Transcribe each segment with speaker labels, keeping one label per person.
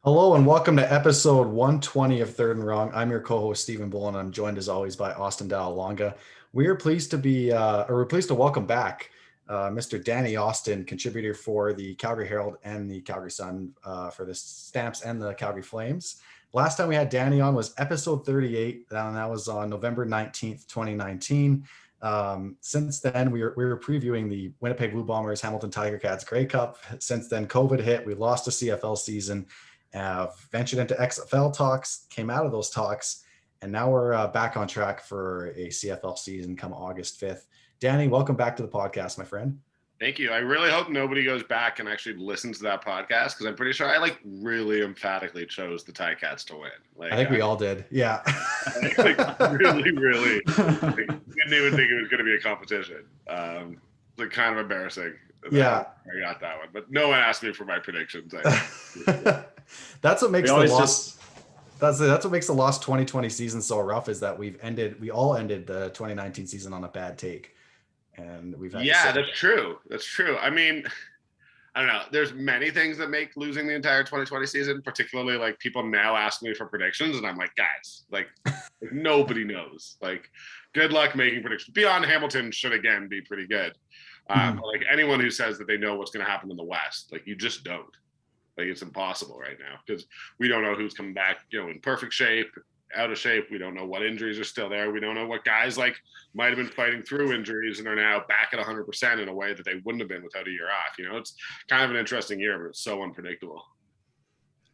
Speaker 1: Hello and welcome to episode 120 of Third and Wrong. I'm your co-host Stephen Bull, and I'm joined as always by Austyn Longa. We are pleased to we're pleased to welcome back Mr. Danny Austyn, contributor for the Calgary Herald and the Calgary Sun for the Stamps and the Calgary Flames. Last time we had Danny on was episode 38, and that was on November 19th, 2019. Since then, we were previewing the Winnipeg Blue Bombers, Hamilton Tiger Cats Grey Cup. Since then, COVID hit. We lost a CFL season. Ventured into XFL talks, came out of those talks, and now we're back on track for a CFL season come August 5th. Danny, welcome back to the podcast, my friend.
Speaker 2: Thank you. I really hope nobody goes back and actually listens to that podcast because I'm pretty sure I really emphatically chose the Ticats to win.
Speaker 1: I think we all did. Yeah.
Speaker 2: Really. Didn't even think it was going to be a competition. Kind of embarrassing.
Speaker 1: Yeah.
Speaker 2: I got that one, but no one asked me for my predictions.
Speaker 1: That's what makes that's what makes the lost 2020 season so rough, is that we all ended the 2019 season on a bad take. And we've had
Speaker 2: that's true. I mean, I don't know. There's many things that make losing the entire 2020 season, particularly people now ask me for predictions, and I'm like, guys, nobody knows. Good luck making predictions. Beyond Hamilton should again be pretty good. Anyone who says that they know what's going to happen in the West, you just don't. It's impossible right now because we don't know who's coming back, in perfect shape, out of shape. We don't know what injuries are still there. We don't know what guys might have been fighting through injuries and are now back at 100% in a way that they wouldn't have been without a year off. It's kind of an interesting year, but it's so unpredictable.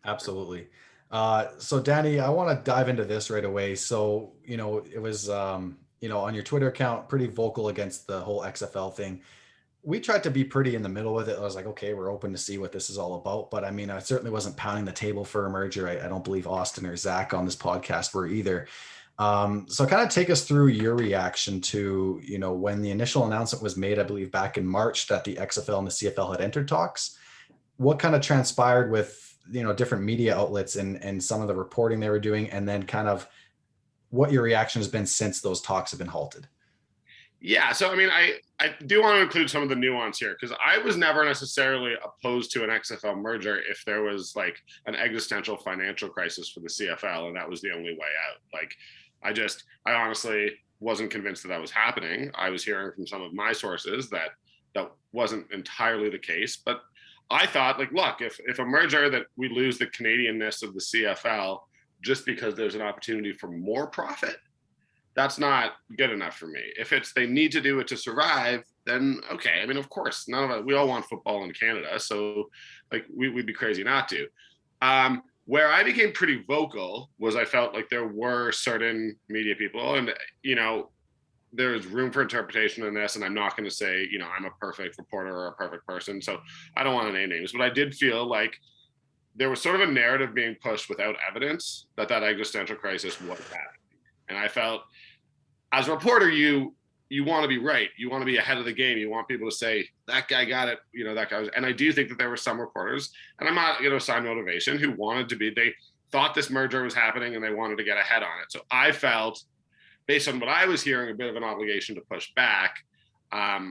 Speaker 1: Absolutely. So Danny, I want to dive into this right away. So, it was, on your Twitter account, pretty vocal against the whole XFL thing. We tried to be pretty in the middle with it. I was like, okay, we're open to see what this is all about. But I mean, I certainly wasn't pounding the table for a merger. I don't believe Austyn or Zach on this podcast were either. So kind of take us through your reaction to, when the initial announcement was made, I believe back in March, that the XFL and the CFL had entered talks. What kind of transpired with, different media outlets and some of the reporting they were doing, and then kind of what your reaction has been since those talks have been halted?
Speaker 2: Yeah, so I mean, I do want to include some of the nuance here because I was never necessarily opposed to an XFL merger if there was an existential financial crisis for the CFL and that was the only way out. I honestly wasn't convinced that was happening. I was hearing from some of my sources that wasn't entirely the case, but I thought look, if a merger that we lose the Canadianness of the CFL just because there's an opportunity for more profit, that's not good enough for me. If they need to do it to survive, then okay. I mean, of course, none of us, we all want football in Canada, so we'd be crazy not to. Where I became pretty vocal was I felt like there were certain media people, and there's room for interpretation in this, and I'm not going to say I'm a perfect reporter or a perfect person, so I don't want to name names, but I did feel like there was sort of a narrative being pushed without evidence that existential crisis was happening. And I felt, as a reporter, you want to be right. You want to be ahead of the game. You want people to say, that guy got it, that guy was. And I do think that there were some reporters, and I'm not going to assign motivation, who they thought this merger was happening and they wanted to get ahead on it. So I felt, based on what I was hearing, a bit of an obligation to push back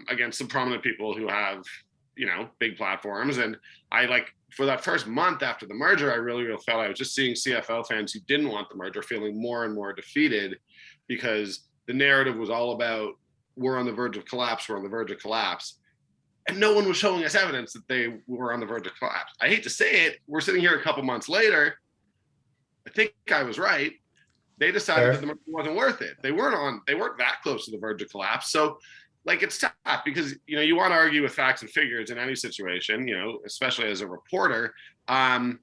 Speaker 2: against some prominent people who have, big platforms. And I for that first month after the merger, I really felt I was just seeing CFL fans who didn't want the merger feeling more and more defeated because the narrative was all about we're on the verge of collapse, and no one was showing us evidence that they were on the verge of collapse. I hate to say it, we're sitting here a couple months later. I think I was right. They decided that the merger wasn't worth it. They weren't that close to the verge of collapse. So it's tough because, you want to argue with facts and figures in any situation, especially as a reporter. I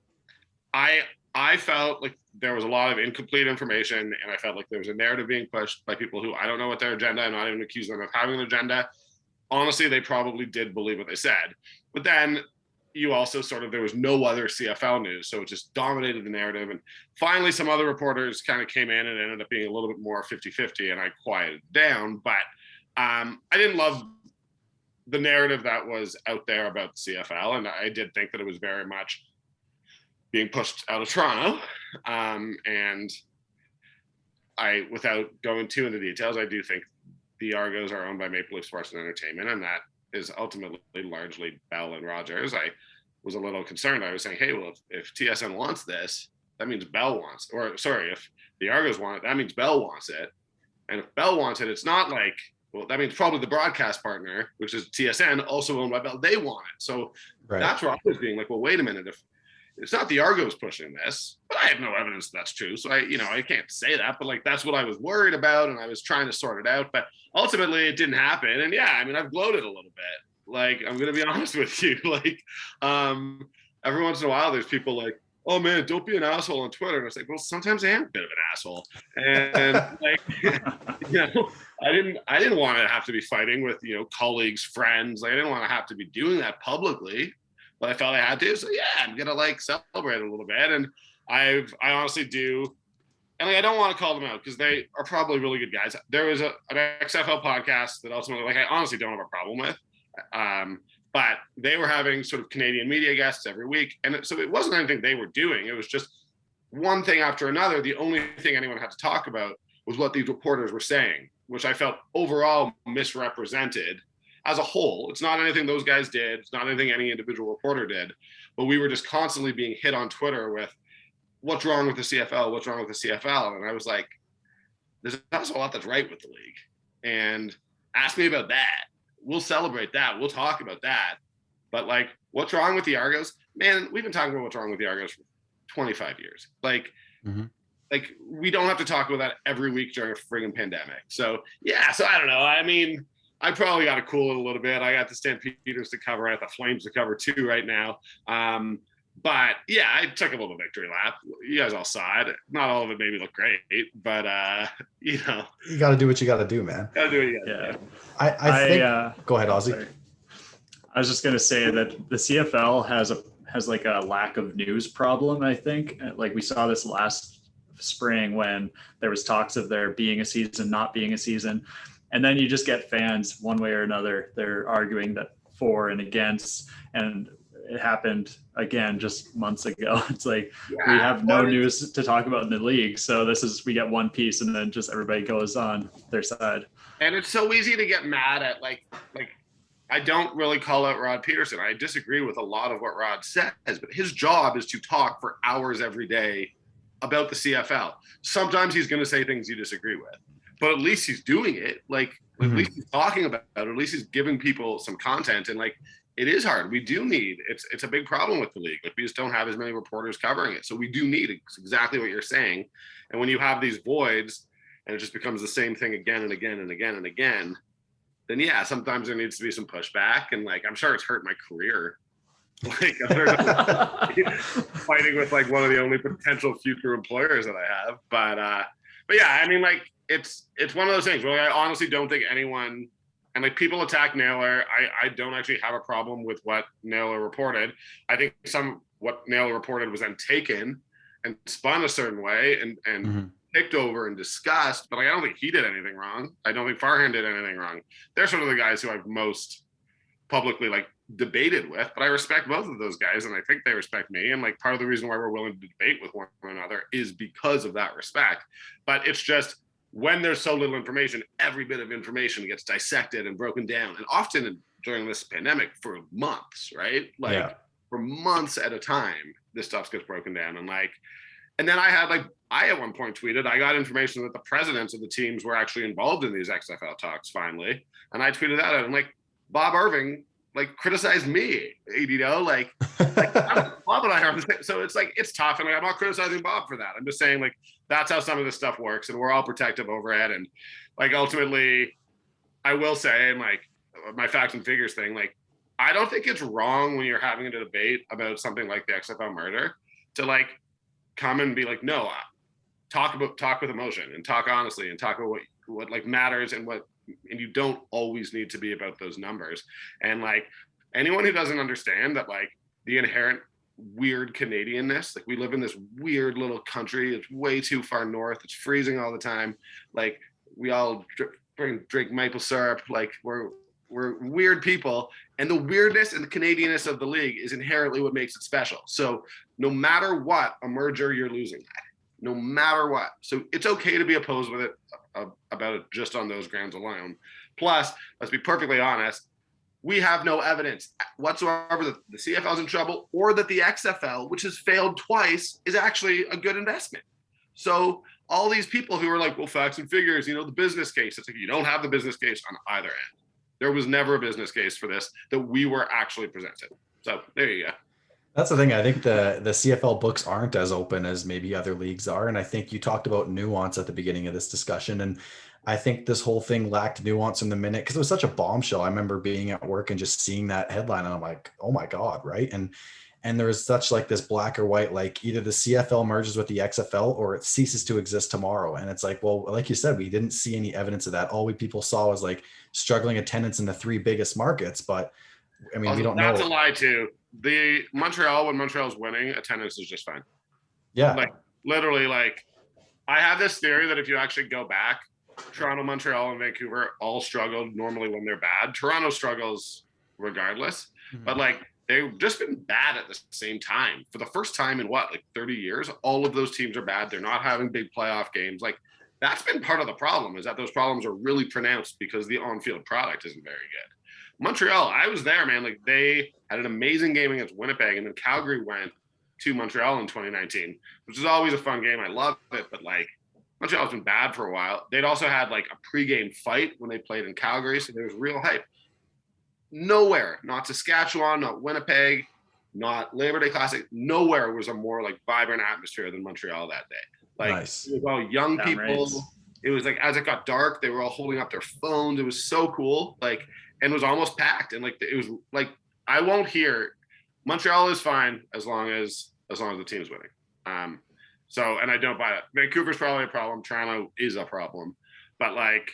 Speaker 2: felt like there was a lot of incomplete information, and I felt like there was a narrative being pushed by people who I don't know what their agenda. I'm not even accusing them of having an agenda. Honestly, they probably did believe what they said. But then you also there was no other CFL news, so it just dominated the narrative. And finally, some other reporters kind of came in and ended up being a little bit more 50-50, and I quieted down. But I didn't love the narrative that was out there about the CFL, and I did think that it was very much being pushed out of Toronto. And without going too into details, I do think the Argos are owned by Maple Leaf Sports and Entertainment, and that is ultimately largely Bell and Rogers. I was a little concerned. I was saying, hey, well, if TSN wants this, that means Bell wants, or sorry, if the Argos want it, that means Bell wants it. And if Bell wants it, it's not like, well, that means probably the broadcast partner, which is TSN, also owned by Bell, they want it. So that's where I was being like, well, wait a minute, if it's not the Argos pushing this, but I have no evidence that's true. So I can't say that, but like, that's what I was worried about. And I was trying to sort it out, but ultimately it didn't happen. And yeah, I mean, I've gloated a little bit. Like, I'm going to be honest with you. Like, every once in a while, there's people like, oh man, don't be an asshole on Twitter. And I was like, well, sometimes I am a bit of an asshole. And like, I didn't want to have to be fighting with, colleagues, friends. Like, I didn't want to have to be doing that publicly, but I felt I had to. So yeah, I'm going to like celebrate a little bit. And I honestly do. And like, I don't want to call them out because they are probably really good guys. There was an XFL podcast that ultimately, like, I honestly don't have a problem with. But they were having sort of Canadian media guests every week. And so it wasn't anything they were doing. It was just one thing after another. The only thing anyone had to talk about was what these reporters were saying, which I felt overall misrepresented as a whole. It's not anything those guys did. It's not anything any individual reporter did. But we were just constantly being hit on Twitter with, what's wrong with the CFL? What's wrong with the CFL? And I was like, there's also a lot that's right with the league. And ask me about that. We'll celebrate that. We'll talk about that. But like, what's wrong with the Argos? Man, we've been talking about what's wrong with the Argos for 25 years. Like, like we don't have to talk about that every week during a friggin' pandemic. So yeah, so I don't know. I mean, I probably got to cool it a little bit. I got the Stampeders to cover, I got the Flames to cover too right now. But yeah, I took a little victory lap. You guys all saw it. Not all of it made me look great, but you
Speaker 1: got to do what you got to do, man.
Speaker 2: Got to do what you got to do.
Speaker 1: I think. Go ahead, Ozzy.
Speaker 3: Sorry. I was just gonna say that the CFL has like a lack of news problem. I think, like we saw this last spring when there was talks of there being a season, not being a season, and then you just get fans one way or another. They're arguing that for and against, and it happened again just months ago. It's like we have no news to talk about in the league, so we get one piece and then just everybody goes on their side.
Speaker 2: And it's so easy to get mad at like I don't really call out Rod Peterson. I disagree with a lot of what Rod says, but his job is to talk for hours every day about the CFL. Sometimes he's going to say things you disagree with, but at least he's doing it. Like at least he's talking about it. At least he's giving people some content. And like, it is hard. We do need, it's a big problem with the league. Like we just don't have as many reporters covering it. So we do need exactly what you're saying. And when you have these voids and it just becomes the same thing again and again and again and again, then yeah, sometimes there needs to be some pushback. And like, I'm sure it's hurt my career. Like I'm fighting with like one of the only potential future employers that I have. But yeah, I mean, like it's one of those things where I honestly don't think anyone, and like people attack Naylor. I don't actually have a problem with what Naylor reported. I think what Naylor reported was then taken and spun a certain way and picked over and discussed. But like, I don't think he did anything wrong. I don't think Farhan did anything wrong. They're sort of the guys who I've most publicly like debated with. But I respect both of those guys, and I think they respect me. And like part of the reason why we're willing to debate with one another is because of that respect. But it's just, when there's so little information, every bit of information gets dissected and broken down. And often during this pandemic for months, right? Like for months at a time, this stuff gets broken down. And then I at one point tweeted, I got information that the presidents of the teams were actually involved in these XFL talks finally. And I tweeted that out. I'm like, Bob Irving, like criticized me, like Bob and I are, so it's like, it's tough. And like, I'm not criticizing Bob for that. I'm just saying like, that's how some of this stuff works. And we're all protective over it. And like, ultimately I will say, and like my facts and figures thing, like, I don't think it's wrong when you're having a debate about something like the XFL murder to like come and be like, no, talk with emotion and talk honestly and talk about what like matters and you don't always need to be about those numbers. And like anyone who doesn't understand that, like the inherent weird Canadianness, like we live in this weird little country. It's way too far north. It's freezing all the time. Like we all drink maple syrup. Like we're weird people, and the weirdness and the Canadianness of the league is inherently what makes it special. So no matter what, a merger you're losing at, no matter what. So it's okay to be opposed with it about it just on those grounds alone. Plus, let's be perfectly honest, we have no evidence whatsoever that the CFL is in trouble or that the XFL, which has failed twice, is actually a good investment. So all these people who are like, well, facts and figures, the business case, it's like you don't have the business case on either end. There was never a business case for this that we were actually presented. So there you go.
Speaker 1: That's the thing. I think the CFL books aren't as open as maybe other leagues are. And I think you talked about nuance at the beginning of this discussion. And I think this whole thing lacked nuance in the minute because it was such a bombshell. I remember being at work and just seeing that headline and I'm like, oh my God, right? And there was such like this black or white, like either the CFL merges with the XFL or it ceases to exist tomorrow. And it's like, well, like you said, we didn't see any evidence of that. All people saw was like struggling attendance in the 3 biggest markets. But I mean,
Speaker 2: also,
Speaker 1: we don't know.
Speaker 2: That's a lie too. When Montreal's winning, attendance is just fine.
Speaker 1: Yeah.
Speaker 2: Like literally, like I have this theory that if you actually go back, Toronto, Montreal, and Vancouver all struggled normally when they're bad. Toronto struggles regardless, but like they've just been bad at the same time. For the first time in 30 years, all of those teams are bad. They're not having big playoff games. Like that's been part of the problem, is that those problems are really pronounced because the on-field product isn't very good. Montreal, I was there, man. Like they had an amazing game against Winnipeg, and then Calgary went to Montreal in 2019, which is always a fun game. I love it, but like Montreal's been bad for a while. They'd also had like a pregame fight when they played in Calgary, so there was real hype. Nowhere, not Saskatchewan, not Winnipeg, not Labor Day Classic, nowhere was a more like vibrant atmosphere than Montreal that day. Like
Speaker 1: Nice.
Speaker 2: It was all young people.
Speaker 3: Right.
Speaker 2: It was like as it got dark, they were all holding up their phones. It was so cool. Like, and it was almost packed. And like it was like I won't hear Montreal is fine as long as the team's winning. So, and I don't buy it. Vancouver's probably a problem. Toronto is a problem. But like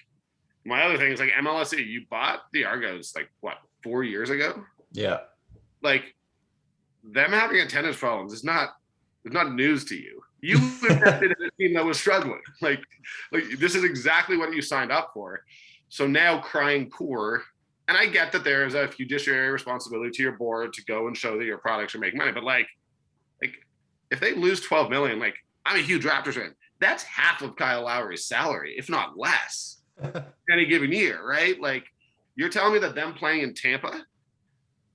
Speaker 2: my other thing is like MLSE, you bought the Argos like 4 years ago?
Speaker 1: Yeah.
Speaker 2: Like them having attendance problems is not news to you. You invested in a team that was struggling. Like this is exactly what you signed up for. So now crying poor, and I get that there is a fiduciary responsibility to your board to go and show that your products are making money. But like if they lose 12 million, like I'm a huge Raptors fan. That's half of Kyle Lowry's salary, if not less, any given year, right? Like you're telling me that them playing in Tampa,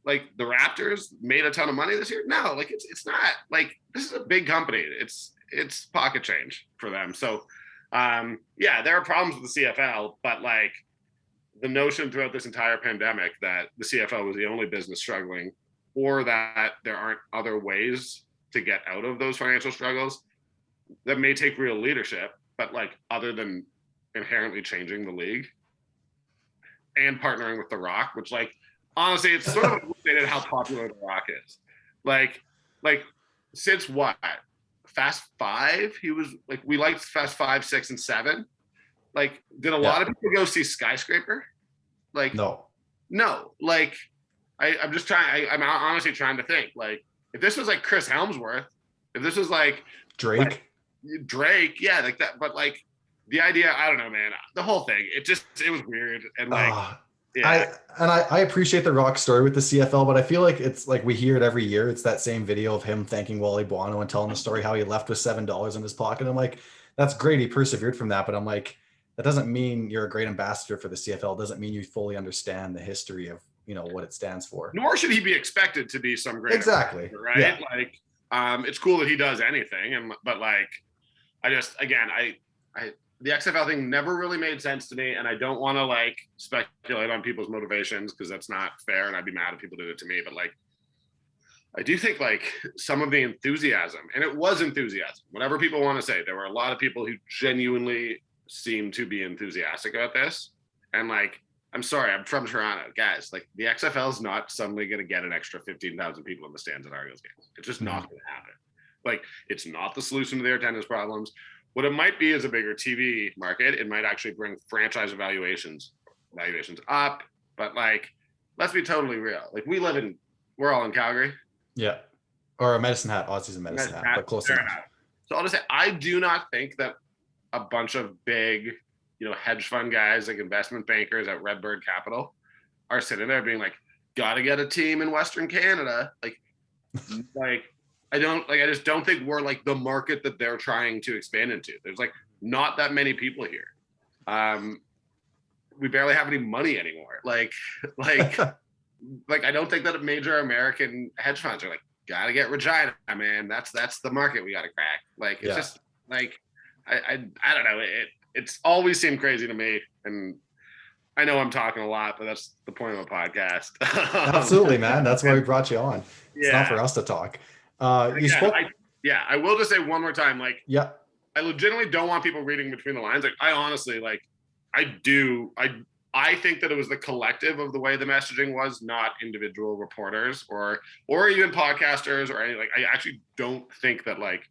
Speaker 2: like the Raptors made a ton of money this year? No, like it's not. Like this is a big company. It's pocket change for them. So yeah, there are problems with the CFL, but like the notion throughout this entire pandemic that the CFL was the only business struggling, or that there aren't other ways to get out of those financial struggles, that may take real leadership, but like other than inherently changing the league and partnering with The Rock, which like honestly, it's sort of stated how popular The Rock is. Like since what? Fast 5? He was like, we liked Fast 5, 6, and 7. Like, did a lot of people go see Skyscraper? Like,
Speaker 1: No.
Speaker 2: Like, I'm just trying. I'm honestly trying to think. Like, if this was like Chris Helmsworth, if this was like
Speaker 1: Drake,
Speaker 2: yeah, like that. But like the idea, I don't know, man. The whole thing, it was weird and like. Yeah.
Speaker 1: I appreciate the Rock story with the CFL, but I feel like it's like we hear it every year. It's that same video of him thanking Wally Buono and telling the story how he left with $7 in his pocket. I'm like, that's great. He persevered from that, but I'm like, that doesn't mean you're a great ambassador for the CFL. It doesn't mean you fully understand the history of what it stands for.
Speaker 2: Nor should he be expected to be some great
Speaker 1: exactly
Speaker 2: right? Yeah. Like, it's cool that he does anything, but like, I just again, the XFL thing never really made sense to me, and I don't want to like speculate on people's motivations because that's not fair, and I'd be mad if people did it to me. But like, I do think like some of the enthusiasm, and it was enthusiasm, whatever people want to say, there were a lot of people who genuinely seemed to be enthusiastic about this. And like, I'm sorry, I'm from Toronto, guys. Like, the XFL is not suddenly going to get an extra 15,000 people in the stands at Argos games. It's just not going to happen. Like, it's not the solution to their attendance problems. What it might be is a bigger TV market. It might actually bring franchise valuations up. But like, let's be totally real. Like, we're all in Calgary.
Speaker 1: Yeah. Or a Medicine Hat. Aussie's a Medicine Hat, but close enough.
Speaker 2: So I'll just say, I do not think that a bunch of big, hedge fund guys, like investment bankers at Redbird Capital, are sitting there being like, gotta get a team in Western Canada. Like, I just don't think we're like the market that they're trying to expand into. There's like not that many people here. We barely have any money anymore. Like like, I don't think that major American hedge funds are like, gotta get Regina, man. That's the market we gotta crack. Like, it's just like, I don't know. It's always seemed crazy to me. And I know I'm talking a lot, but that's the point of a podcast.
Speaker 1: Absolutely, man. That's why we brought you on. It's not for us to talk. You spoke.
Speaker 2: I will just say one more time, like,
Speaker 1: yeah,
Speaker 2: I legitimately don't want people reading between the lines. Like, I honestly, like, I think that it was the collective of the way the messaging was, not individual reporters or even podcasters or any, like, I actually don't think that, like,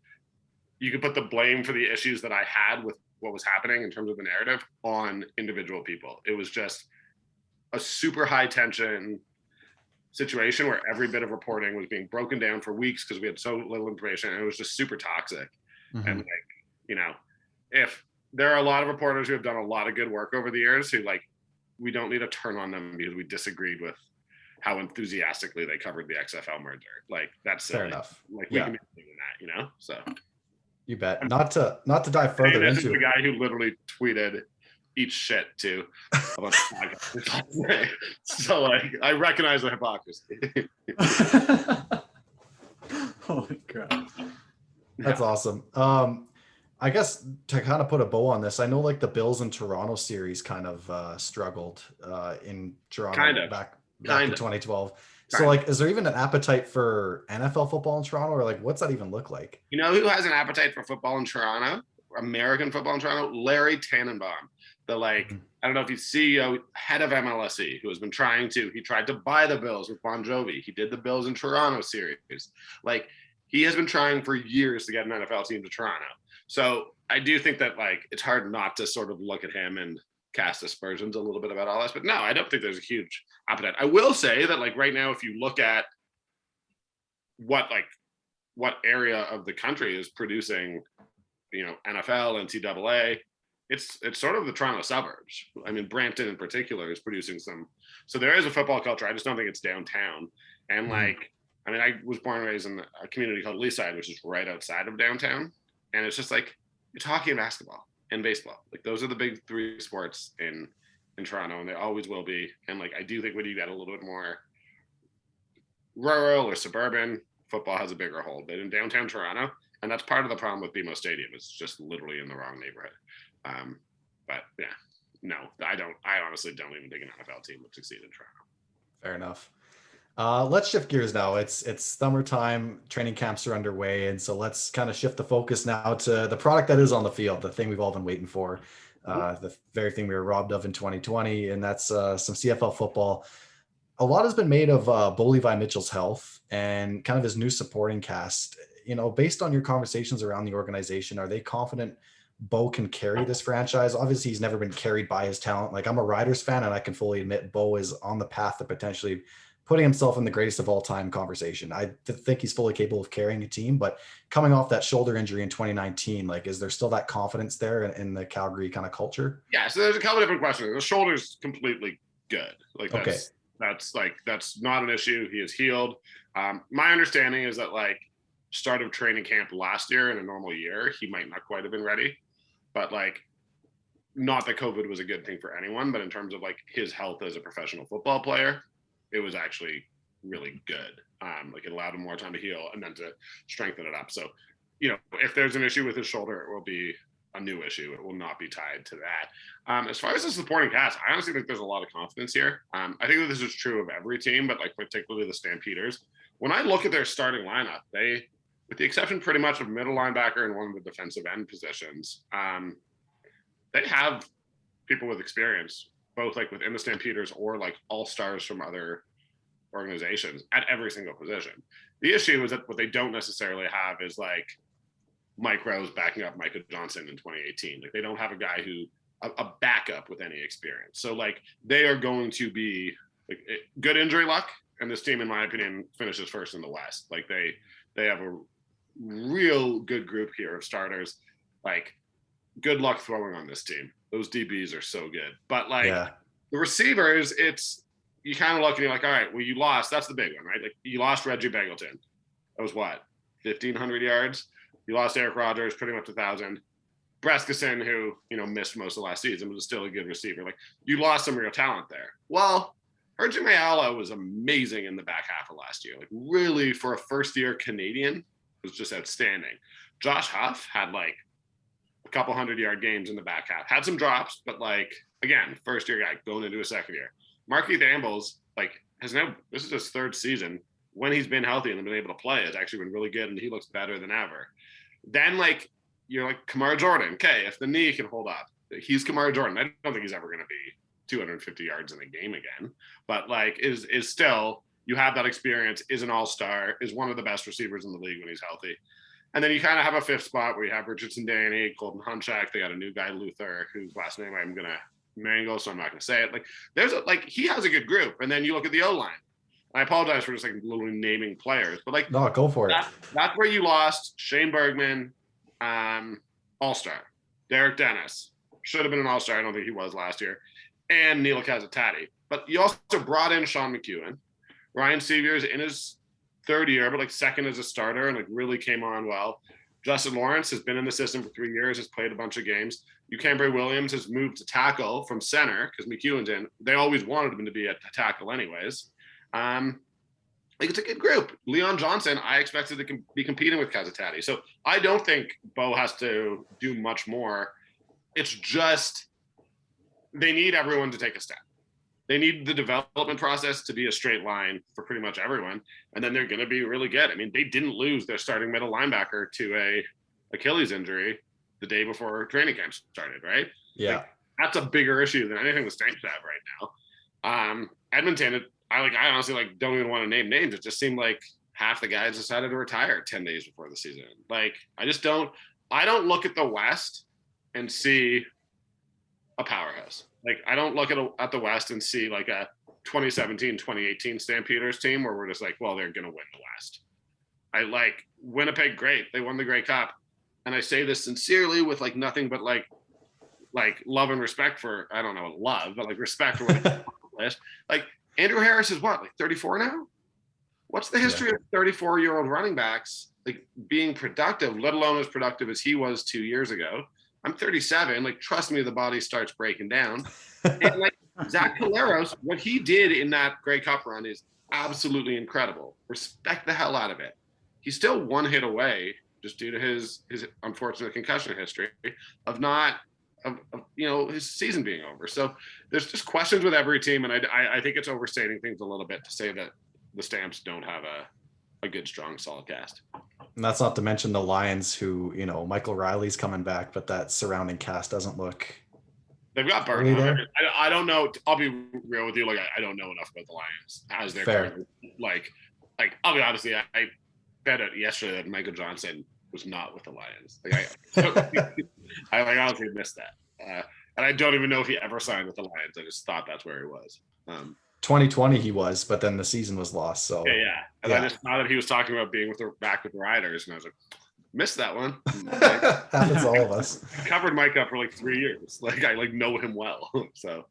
Speaker 2: you could put the blame for the issues that I had with what was happening in terms of the narrative on individual people. It was just a super high tension situation where every bit of reporting was being broken down for weeks because we had so little information, and it was just super toxic. Mm-hmm. And, like, you know, if there are a lot of reporters who have done a lot of good work over the years who, like, we don't need to turn on them because we disagreed with how enthusiastically they covered the XFL merger. Like, that's silly.
Speaker 1: Fair enough.
Speaker 2: Like, we can be doing that, you know? So
Speaker 1: you bet. Not to dive further
Speaker 2: into
Speaker 1: into
Speaker 2: the guy who literally tweeted eat shit to a bunch of podcasts. So, like, I recognize the hypocrisy.
Speaker 3: Holy crap.
Speaker 1: That's awesome. I guess to kind of put a bow on this, I know, like, the Bills and Toronto series kind of struggled in Toronto back in 2012. So, like, is there even an appetite for NFL football in Toronto, or, like, what's that even look like?
Speaker 2: You know who has an appetite for football in Toronto? American football in Toronto? Larry Tannenbaum. The, like, I don't know if he's CEO, head of MLSE, who has been he tried to buy the Bills with Bon Jovi. He did the Bills in Toronto series. Like, he has been trying for years to get an NFL team to Toronto. So I do think that, like, it's hard not to sort of look at him and cast aspersions a little bit about all this. But no, I don't think there's a huge appetite. I will say that, like, right now, if you look at what area of the country is producing, you know, NFL, NCAA, it's sort of the Toronto suburbs. I mean, Brampton in particular is producing some. So there is a football culture. I just don't think it's downtown. And, like, I mean, I was born and raised in a community called Leaside, which is right outside of downtown. And it's just like, it's hockey and basketball and baseball. Like, those are the big three sports in Toronto, and they always will be. And, like, I do think when you get a little bit more rural or suburban, football has a bigger hold. But in downtown Toronto, and that's part of the problem with BMO Stadium, it's just literally in the wrong neighborhood. But yeah, no, I honestly don't even think an NFL team would succeed in Toronto.
Speaker 1: Fair enough. Let's shift gears now. It's summertime, training camps are underway, and so let's kind of shift the focus now to the product that is on the field, the thing we've all been waiting for, the very thing we were robbed of in 2020, and that's some CFL football. A lot has been made of Bo Levi Mitchell's health and kind of his new supporting cast. You know, based on your conversations around the organization, are they confident Bo can carry this franchise? Obviously, he's never been carried by his talent. Like, I'm a Riders fan, and I can fully admit Bo is on the path to potentially putting himself in the greatest of all time conversation. I think he's fully capable of carrying a team, but coming off that shoulder injury in 2019, like, is there still that confidence there in the Calgary kind of culture?
Speaker 2: Yeah. So there's a couple different questions. The shoulder's completely good. Like, that's not an issue. He is healed. My understanding is that, like, start of training camp last year in a normal year, he might not quite have been ready, but, like, not that COVID was a good thing for anyone, but in terms of, like, his health as a professional football player, it was actually really good. Like, it allowed him more time to heal and then to strengthen it up. So, you know, if there's an issue with his shoulder, it will be a new issue. It will not be tied to that. As far as the supporting cast, I honestly think there's a lot of confidence here. I think that this is true of every team, but, like, particularly the Stampeders. When I look at their starting lineup, they, with the exception pretty much of middle linebacker and one of the defensive end positions, they have people with experience, both, like, within the Stampeders or, like, all-stars from other organizations at every single position. The issue is that what they don't necessarily have is, like, Mike Rose backing up Micah Johnson in 2018. Like, they don't have a guy a backup with any experience. So, like, they are going to be, like, good injury luck. And this team, in my opinion, finishes first in the West. Like, they have a real good group here of starters. Like, good luck throwing on this team. Those DBs are so good. But, like, the receivers, you kind of look and you're like, all right, well, you lost. That's the big one, right? Like, you lost Reggie Begelton. That was what, 1,500 yards? You lost Eric Rogers, pretty much 1,000. Breskison, who, you know, missed most of last season, was still a good receiver. Like, you lost some real talent there. Well, Arjun Mayala was amazing in the back half of last year. Like really for a first-year Canadian, was just outstanding. Josh Huff had like a couple 100-yard games in the back half. Had some drops, but like again, first-year guy going into a second year. Markeith Ambles like has now this is his third season. When he's been healthy and been able to play, it's actually been really good, and he looks better than ever. Then like you're like Kamar Jordan. Okay, if the knee can hold up, he's Kamar Jordan. I don't think he's ever going to be 250 yards in a game again, but like is still, you have that experience, is an all-star, is one of the best receivers in the league when he's healthy. And then you kind of have a fifth spot where you have Richardson Danny, Colton Hunchak. They got a new guy, Luther, whose last name I'm going to mangle, so I'm not going to say it. Like there's he has a good group. And then you look at the O-line. I apologize for just like literally naming players, but like
Speaker 1: no, go for it.
Speaker 2: That's where you lost Shane Bergman, all-star. Derek Dennis should have been an all-star. I don't think he was last year. And Neil Kazatati. But you also brought in Sean McEwen. Ryan Sevier is in his third year, but like second as a starter and like really came on well. Justin Lawrence has been in the system for 3 years, has played a bunch of games. Cambry Williams has moved to tackle from center because McEwen's in. They always wanted him to be a tackle anyways. Like it's a good group. Leon Johnson, I expected to be competing with Kazatati. So I don't think Bo has to do much more. It's just they need everyone to take a step. They need the development process to be a straight line for pretty much everyone, and then they're going to be really good. I mean, they didn't lose their starting middle linebacker to a Achilles injury the day before training camp started, right?
Speaker 1: Yeah.
Speaker 2: Like, that's a bigger issue than anything the Stamps have right now. Edmonton, I honestly don't even want to name names. It just seemed like half the guys decided to retire 10 days before the season. Like, I don't look at the West and see a powerhouse. Like, I don't look at the West and see like a 2017, 2018 Stampeders team where we're just like, well, they're going to win the West. I like Winnipeg, great. They won the Grey Cup. And I say this sincerely with like nothing but like love and respect for, I don't know, love, but like respect for what they accomplished. Like Andrew Harris is what, like 34 now? What's the history of 34-year-old running backs like being productive, let alone as productive as he was 2 years ago? I'm 37. Like, trust me, the body starts breaking down. And like Zach Caleros, what he did in that Grey Cup run is absolutely incredible. Respect the hell out of it. He's still one hit away, just due to his unfortunate concussion history of his season being over. So there's just questions with every team, and I think it's overstating things a little bit to say that the Stamps don't have a good, strong, solid cast.
Speaker 1: And that's not to mention the Lions, who, Michael Riley's coming back, but that surrounding cast doesn't look.
Speaker 2: They've got burned. I don't know. I'll be real with you. Like, I don't know enough about the Lions as they're currently, like I'll be honestly, I bet it yesterday that Michael Johnson was not with the Lions. Like, I honestly missed that. And I don't even know if he ever signed with the Lions. I just thought that's where he was.
Speaker 1: 2020 he was, but then the season was lost. So
Speaker 2: yeah. And I just thought that he was talking about being back with the Riders, and I was like, missed that one.
Speaker 1: Happens to all of us.
Speaker 2: I covered Mike up for like 3 years. Like, I know him well. So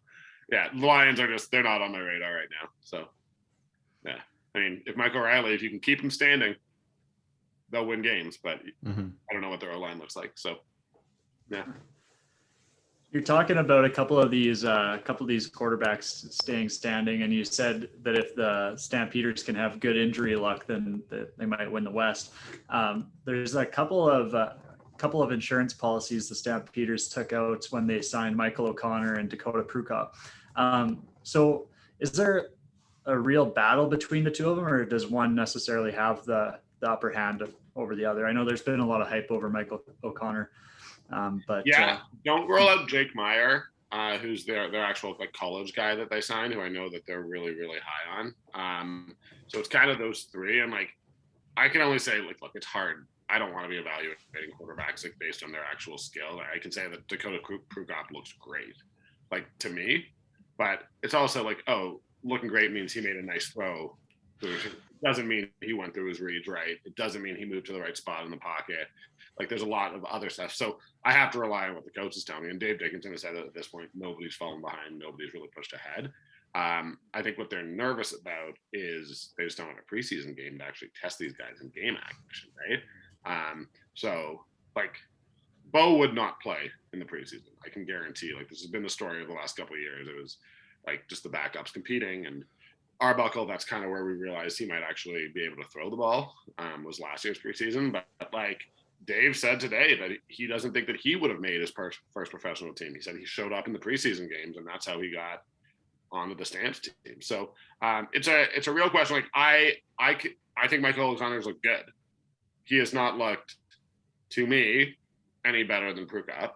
Speaker 2: yeah, the Lions they're not on my radar right now. So yeah, I mean, if Michael Riley, if you can keep him standing, they'll win games, but I don't know what their O-line looks like. So yeah.
Speaker 3: You're talking about a couple of these quarterbacks staying standing, and you said that if the Stampeders can have good injury luck, then they might win the West. There's a couple of insurance policies the Stampeders took out when they signed Michael O'Connor and Dakota Prukop. So is there a real battle between the two of them, or does one necessarily have the upper hand over the other? I know there's been a lot of hype over Michael O'Connor. But
Speaker 2: don't roll out Jake Meyer, who's their actual like college guy that they signed, who I know that they're really, really high on. So it's kind of those three. And like, I can only say, like, look, it's hard. I don't want to be evaluating quarterbacks like based on their actual skill. I can say that Dakota Prukop looks great, like, to me, but it's also like, oh, looking great means he made a nice throw. It doesn't mean he went through his reads right. It doesn't mean he moved to the right spot in the pocket. Like, there's a lot of other stuff. So I have to rely on what the coaches tell me. And Dave Dickinson has said that at this point, nobody's fallen behind. Nobody's really pushed ahead. I think what they're nervous about is they just don't have a preseason game to actually test these guys in game action, right? So, like, Bo would not play in the preseason. I can guarantee. Like, this has been the story of the last couple of years. It was, like, just the backups competing. And Arbuckle, that's kind of where we realized he might actually be able to throw the ball, was last year's preseason. But like Dave said today that he doesn't think that he would have made his first professional team. He said he showed up in the preseason games, and that's how he got onto the Stamps team. So it's a real question. Like I think Michael O'Connor's looked good. He has not looked, to me, any better than Prukop.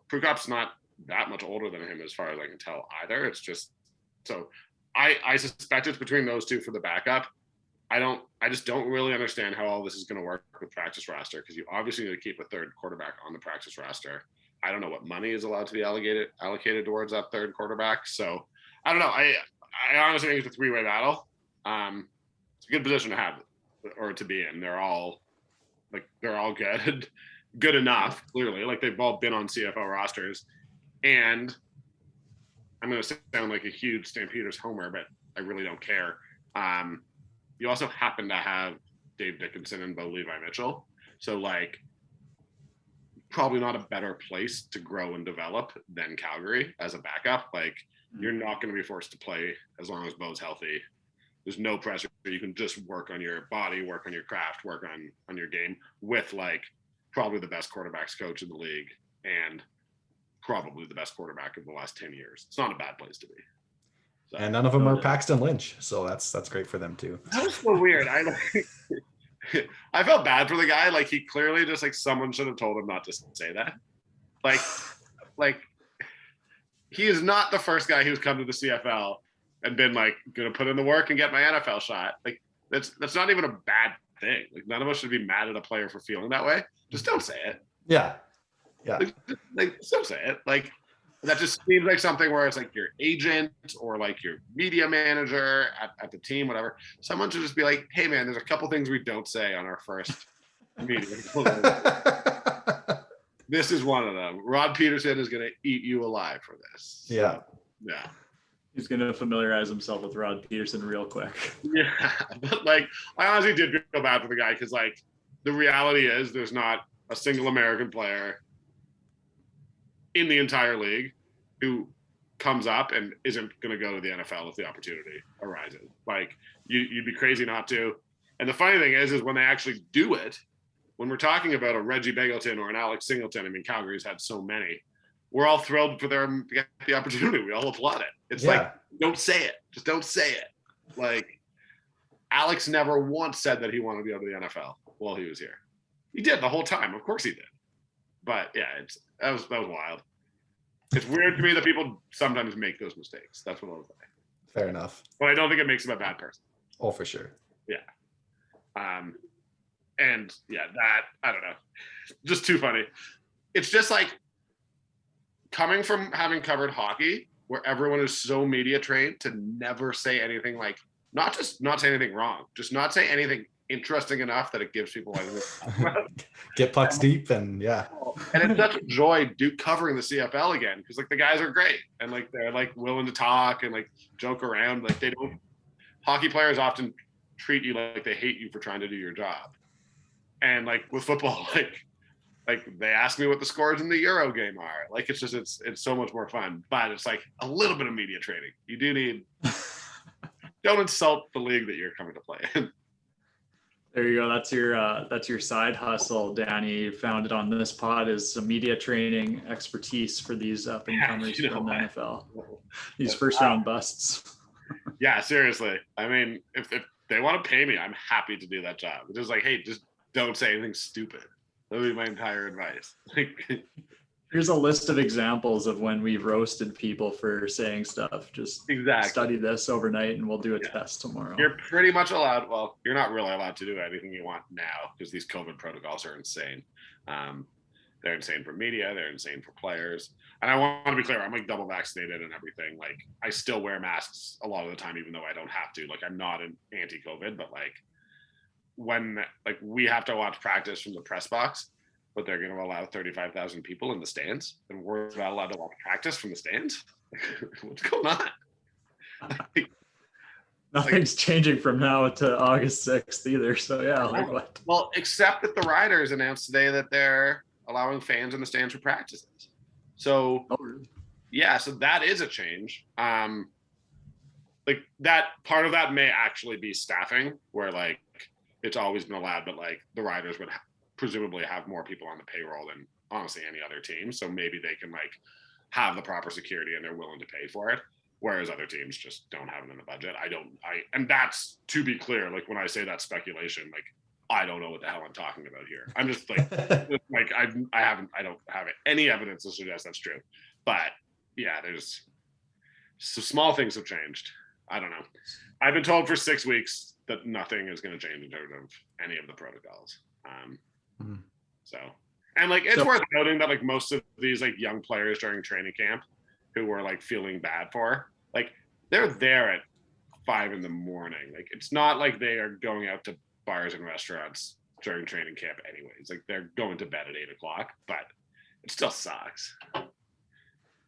Speaker 2: Prukop's not that much older than him as far as I can tell either. It's just so I suspect it's between those two for the backup. I just don't really understand how all this is going to work with practice roster, because you obviously need to keep a third quarterback on the practice roster. I don't know what money is allowed to be allocated towards that third quarterback. So I don't know. I honestly think it's a three-way battle. It's a good position to have or to be in. They're all good, good enough, clearly. Like they've all been on CFL rosters. And I'm going to sound like a huge Stampeders homer, but I really don't care. You also happen to have Dave Dickinson and Bo Levi Mitchell. So like, probably not a better place to grow and develop than Calgary as a backup. Like you're not going to be forced to play as long as Bo's healthy. There's no pressure. You can just work on your body, work on your craft, work on your game with like probably the best quarterbacks coach in the league and probably the best quarterback of the last 10 years. It's not a bad place to be.
Speaker 1: So, and none of them are Paxton Lynch. So that's great for them too.
Speaker 2: That was so weird. I felt bad for the guy. Like he clearly just like someone should have told him not to say that. Like he is not the first guy who's come to the CFL and been like gonna put in the work and get my NFL shot. Like that's not even a bad thing. Like none of us should be mad at a player for feeling that way. Just don't say it.
Speaker 1: Yeah.
Speaker 2: Like just don't say it. Like that just seems like something where it's like your agent or like your media manager at the team, whatever. Someone should just be like, hey man, there's a couple things we don't say on our first meeting. This is one of them. Rod Peterson is going to eat you alive for this.
Speaker 1: Yeah.
Speaker 2: Yeah.
Speaker 3: He's going to familiarize himself with Rod Peterson real quick.
Speaker 2: Yeah. But like, I honestly did feel bad for the guy because like the reality is there's not a single American player in the entire league who comes up and isn't going to go to the NFL if the opportunity arises. Like you'd be crazy not to. And the funny thing is when they actually do it, when we're talking about a Reggie Begelton or an Alex Singleton, I mean, Calgary's had so many, we're all thrilled for them to get the opportunity. We all applaud it. It's like, don't say it. Just don't say it. Like Alex never once said that he wanted to go to the NFL while he was here. He did the whole time. Of course he did. But yeah, that was wild. It's weird to me that people sometimes make those mistakes. That's what I was saying.
Speaker 1: Fair enough.
Speaker 2: But I don't think it makes him a bad person.
Speaker 1: Oh, for sure.
Speaker 2: Yeah. And yeah, that, I don't know. Just too funny. It's just like coming from having covered hockey where everyone is so media trained to never say anything like, not just not say anything wrong, just not say anything interesting enough that it gives people like
Speaker 1: get pucks deep and yeah.
Speaker 2: And it's such a joy covering the CFL again because like the guys are great and like they're like willing to talk and like joke around. Like hockey players often treat you like they hate you for trying to do your job. And like with football, like they ask me what the scores in the Euro game are. Like it's just it's so much more fun. But it's like a little bit of media training. You do need don't insult the league that you're coming to play in.
Speaker 3: There you go. That's your side hustle, Danny. You found it on this pod is some media training expertise for these up and comers from the NFL. These first round busts.
Speaker 2: Yeah, seriously. I mean, if they want to pay me, I'm happy to do that job. It's just like, hey, just don't say anything stupid. That would be my entire advice.
Speaker 3: Here's a list of examples of when we've roasted people for saying stuff. Just study this overnight and we'll do a test tomorrow.
Speaker 2: You're pretty much allowed. Well, you're not really allowed to do anything you want now because these COVID protocols are insane. They're insane for media. They're insane for players. And I want to be clear, I'm like double vaccinated and everything. Like I still wear masks a lot of the time, even though I don't have to. Like I'm not an anti-COVID, but like when like we have to watch practice from the press box, but they're going to allow 35,000 people in the stands, and we're not allowed to watch practice from the stands. What's going on?
Speaker 3: Nothing's changing from now to August 6th either. So yeah, like what?
Speaker 2: Well, except that the Riders announced today that they're allowing fans in the stands for practices. So yeah, so that is a change. like that part of that may actually be staffing, where like it's always been allowed, but like the Riders would presumably have more people on the payroll than honestly any other team. So maybe they can like have the proper security and they're willing to pay for it. Whereas other teams just don't have it in the budget. And that's, to be clear, like when I say that speculation, like I don't know what the hell I'm talking about here. I'm just like, I don't have any evidence to suggest that's true. But yeah, there's so small things have changed. I don't know. I've been told for 6 weeks that nothing is going to change in terms of any of the protocols. So, and like, it's worth noting that like most of these like young players during training camp who were like feeling bad for, like they're there at 5 a.m. Like it's not like they are going out to bars and restaurants during training camp anyways. Like they're going to bed at 8 o'clock, but it still sucks.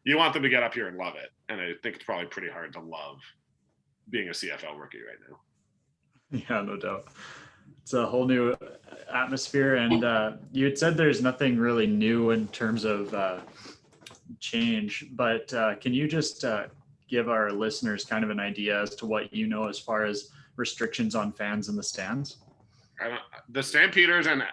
Speaker 2: You want them to get up here and love it. And I think it's probably pretty hard to love being a CFL rookie right now.
Speaker 3: Yeah, no doubt. It's a whole new atmosphere. And you had said there's nothing really new in terms of change, but can you just give our listeners kind of an idea as to what you know as far as restrictions on fans in the stands?
Speaker 2: The Stampeders and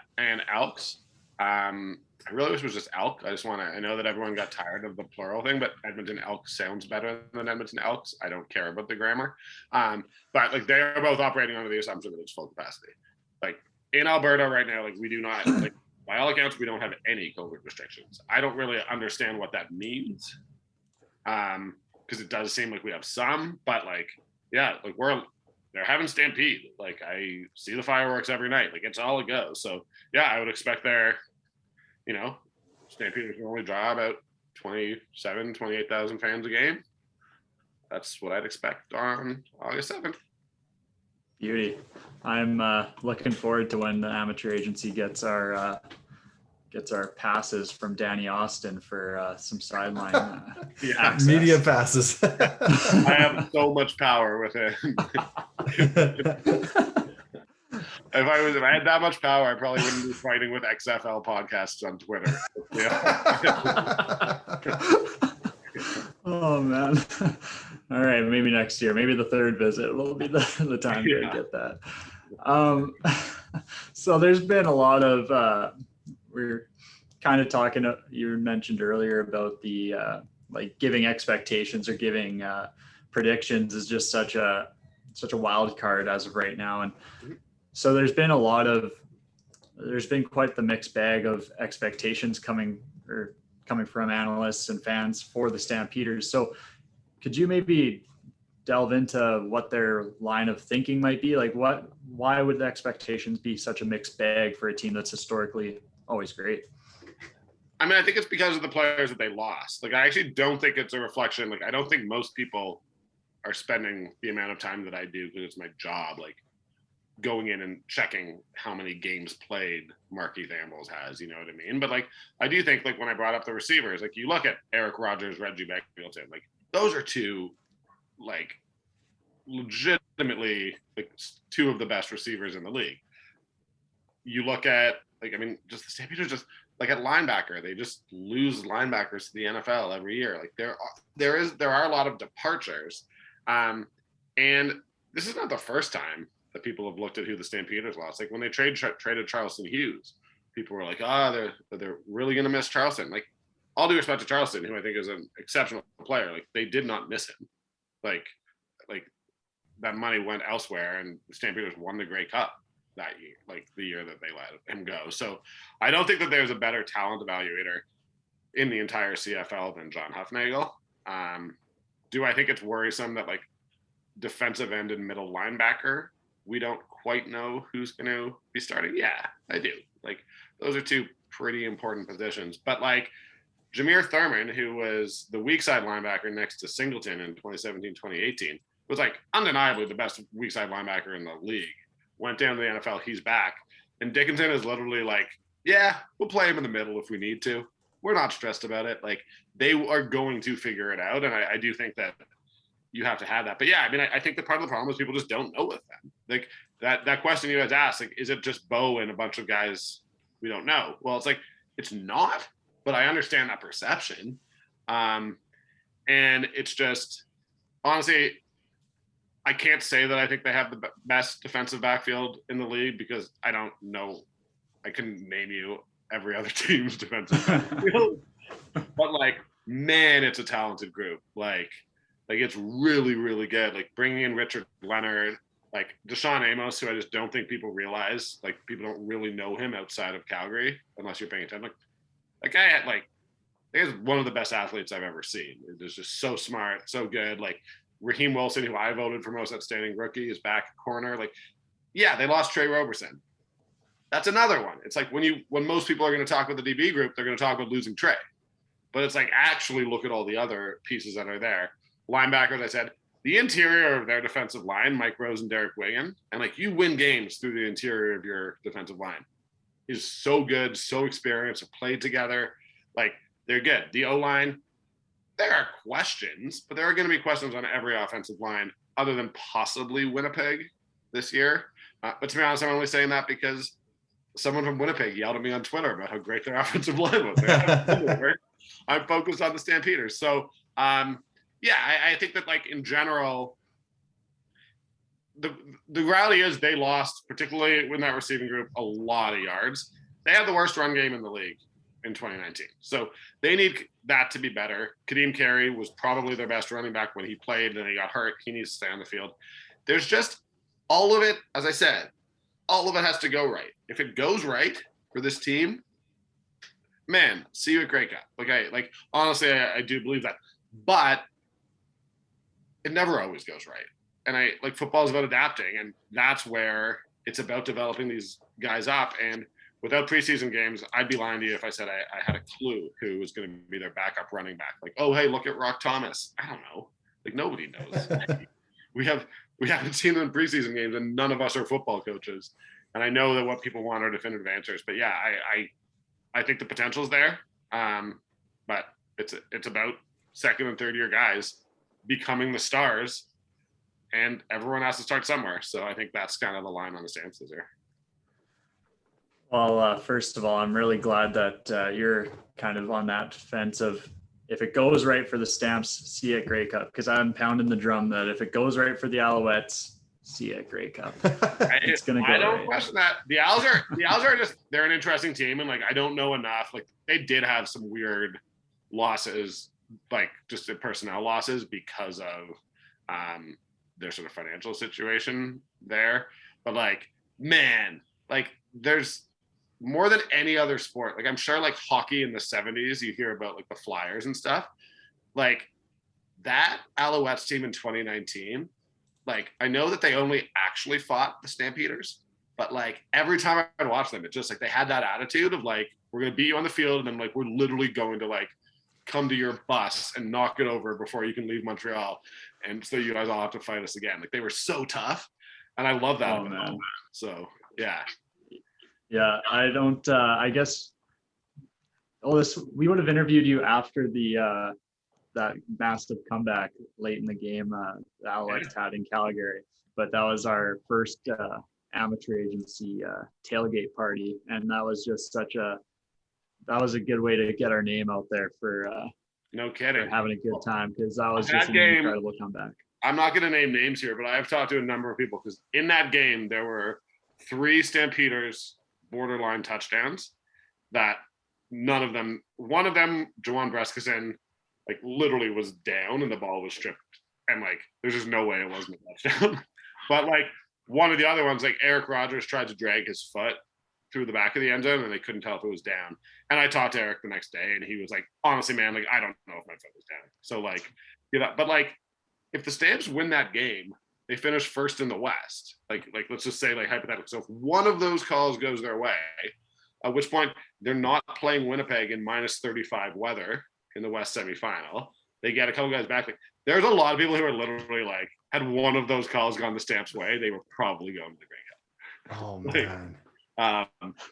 Speaker 2: Elks, I really wish it was just Elk. I know that everyone got tired of the plural thing, but Edmonton Elk sounds better than Edmonton Elks. I don't care about the grammar. But like they're both operating under the assumption that it's full capacity. Like in Alberta right now, like we do not, like by all accounts, we don't have any COVID restrictions. I don't really understand what that means. Because it does seem like we have some, but like, yeah, like they're having Stampede. Like I see the fireworks every night. Like it's all a go. So yeah, I would expect Stampeders can only draw about 28,000 fans a game. That's what I'd expect on August 7th.
Speaker 3: Beauty. I'm looking forward to when the amateur agency gets our passes from Danny Austyn for some sideline access.
Speaker 1: Media passes.
Speaker 2: I have so much power with it. If I had that much power, I probably wouldn't be fighting with XFL podcasts on Twitter.
Speaker 3: Oh man. All right, maybe next year, maybe the third visit will be the time to get that. So there's been a lot of we're kind of talking, you mentioned earlier about the like giving expectations or giving predictions is just such a wild card as of right now. And so there's been quite the mixed bag of expectations coming from analysts and fans for the Stampeders. So could you maybe delve into what their line of thinking might be? Like why would the expectations be such a mixed bag for a team that's historically always great?
Speaker 2: I mean, I think it's because of the players that they lost. Like, I actually don't think it's a reflection. Like, I don't think most people are spending the amount of time that I do, because it's my job, like going in and checking how many games played Marquis Thambles has, you know what I mean? But like, I do think like when I brought up the receivers, like you look at Eric Rogers, Reggie Beckfieldson, like those are two, like legitimately like two of the best receivers in the league. You look at like, I mean, just the Stampeders just like at linebacker, they just lose linebackers to the NFL every year. Like there are a lot of departures. And this is not the first time that people have looked at who the Stampeders lost. Like when they traded Charleston Hughes, people were like, they're really going to miss Charleston. Like all due respect to Charleston, who I think is an exceptional player, like they did not miss him. Like that money went elsewhere, and the Stampeders won the Grey Cup that year, like the year that they let him go. So I don't think that there's a better talent evaluator in the entire CFL than John Huffnagel. Do I think it's worrisome that like defensive end and middle linebacker, we don't quite know who's going to be starting? Yeah, I do. Like those are two pretty important positions. But like Jameer Thurman, who was the weak side linebacker next to Singleton in 2017, 2018, was like undeniably the best weak side linebacker in the league. Went down to the NFL, he's back. And Dickinson is literally like, yeah, we'll play him in the middle if we need to. We're not stressed about it. Like they are going to figure it out. And I do think that you have to have that. But yeah, I mean, I think that part of the problem is people just don't know with them. Like that question you guys asked, like, is it just Bo and a bunch of guys we don't know? Well, it's like, it's not, but I understand that perception. And it's just, honestly, I can't say that I think they have the best defensive backfield in the league because I don't know. I couldn't name you every other team's defensive backfield. But like, man, it's a talented group. Like it's really, really good. Like bringing in Richard Leonard, like Deshaun Amos, who I just don't think people realize. Like people don't really know him outside of Calgary unless you're paying attention. Like that guy had I think is one of the best athletes I've ever seen. He's just so smart, so good. Like Raheem Wilson, who I voted for most outstanding rookie, is back at corner. Like, yeah, they lost Trey Roberson. That's another one. It's like when most people are going to talk about the DB group, they're going to talk about losing Trey. But it's like actually look at all the other pieces that are there. Linebackers, I said, the interior of their defensive line, Mike Rose and Derek Wigan, and like you win games through the interior of your defensive line. He's so good, so experienced, have played together. Like they're good. The O-line, there are questions, but there are going to be questions on every offensive line other than possibly Winnipeg this year. But to be honest, I'm only saying that because someone from Winnipeg yelled at me on Twitter about how great their offensive line was. I'm focused on the Stampeders. So, yeah, I think that like in general, the reality is they lost, particularly in that receiving group, a lot of yards. They had the worst run game in the league in 2019. So they need that to be better. Kadeem Carey was probably their best running back when he played and he got hurt. He needs to stay on the field. There's just all of it, as I said, all of it has to go right. If it goes right for this team, man, see you at Grey Cup. Like honestly, I do believe that. But it never always goes right. And football is about adapting, and that's where it's about developing these guys up. And without preseason games, I'd be lying to you if I said I had a clue who was going to be their backup running back. Like, oh, hey, look at Rock Thomas. I don't know. Like nobody knows. we haven't seen them in preseason games, and none of us are football coaches. And I know that what people want are definitive answers. But yeah, I think the potential's there. But it's about second and third year guys becoming the stars, and everyone has to start somewhere. So I think that's kind of the line on the stances here.
Speaker 3: Well, first of all, I'm really glad that you're kind of on that fence of if it goes right for the Stamps, see it Grey Cup, because I'm pounding the drum that if it goes right for the Alouettes, see it Grey Cup. It's gonna go.
Speaker 2: I don't
Speaker 3: right.
Speaker 2: question that. The Owls are just, they're an interesting team, and like I don't know enough. Like they did have some weird losses, like just the personnel losses because of their sort of financial situation there. But like, man, like there's more than any other sport. Like I'm sure like hockey in the 70s, you hear about like the Flyers and stuff. Like that Alouettes team in 2019, like I know that they only actually fought the Stampeders, but like every time I'd watch them, it's just like they had that attitude of like, we're going to beat you on the field, and then like we're literally going to like come to your bus and knock it over before you can leave Montreal, and so you guys all have to fight us again. Like they were so tough, and I love that.
Speaker 3: Oh, man.
Speaker 2: So yeah.
Speaker 3: I don't. I guess. We would have interviewed you after the that massive comeback late in the game the Alouettes had in Calgary, but that was our first amateur agency tailgate party, and that was just that was a good way to get our name out there for
Speaker 2: no kidding,
Speaker 3: for having a good time, because that was just an incredible comeback.
Speaker 2: I'm not going to name names here, but I've talked to a number of people, because in that game there were 3 Stampeders borderline touchdowns that one of them, Jawan Breskison, like literally was down and the ball was stripped, and like there's just no way it wasn't a touchdown. But like one of the other ones, like Eric Rogers tried to drag his foot through the back of the end zone and they couldn't tell if it was down. And I talked to Eric the next day, and he was like, honestly, man, like I don't know if my foot was down. So like, but like if the Stamps win that game, they finish first in the West. Like let's just say, like hypothetically, so if one of those calls goes their way, at which point they're not playing Winnipeg in -35 weather in the West semifinal, they get a couple guys back. Like there's a lot of people who are literally like, had one of those calls gone the Stamps' way, they were probably going to the Grey Cup.
Speaker 1: Oh man.
Speaker 2: I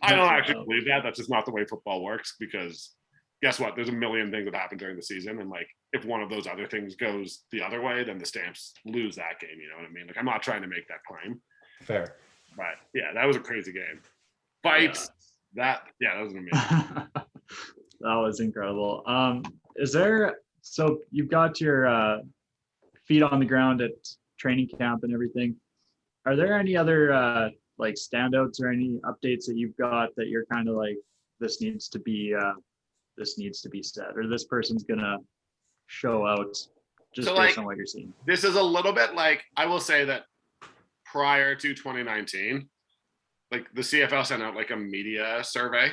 Speaker 2: don't actually believe that. That's just not the way football works, because guess what? There's a million things that happen during the season, and like if one of those other things goes the other way, then the Stamps lose that game. You know what I mean? Like I'm not trying to make that claim.
Speaker 1: Fair.
Speaker 2: But yeah, that was a crazy game. Fights. Yeah. That was amazing.
Speaker 3: That was incredible. So you've got your feet on the ground at training camp and everything. Are there any other like standouts or any updates that you've got that you're kind of like, this needs to be said, or this person's gonna show out just
Speaker 2: So,
Speaker 3: based
Speaker 2: like,
Speaker 3: on what you're seeing?
Speaker 2: this is a little bit like, I will say that prior to 2019, like the CFL sent out like a media survey,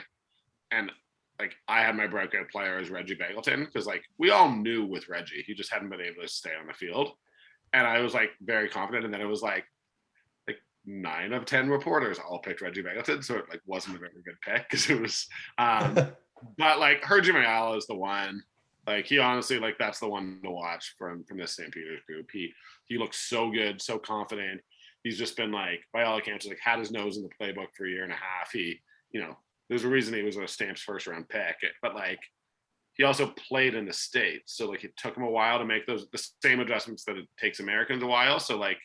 Speaker 2: and like I had my breakout player as Reggie Bagleton, because like we all knew with Reggie, he just hadn't been able to stay on the field. And I was like very confident, and then it was like 9 of 10 reporters all picked Reggie Bagleton, so it like wasn't a very good pick, because it was but like Hergy Mayala is the one. Like he honestly, like that's the one to watch from this Stampeders group. He looks so good, so confident. He's just been like, by all accounts, like had his nose in the playbook for a year and a half. He, there's a reason he was a Stamps first round pick, but like he also played in the States. So like it took him a while to make the same adjustments that it takes Americans a while. So like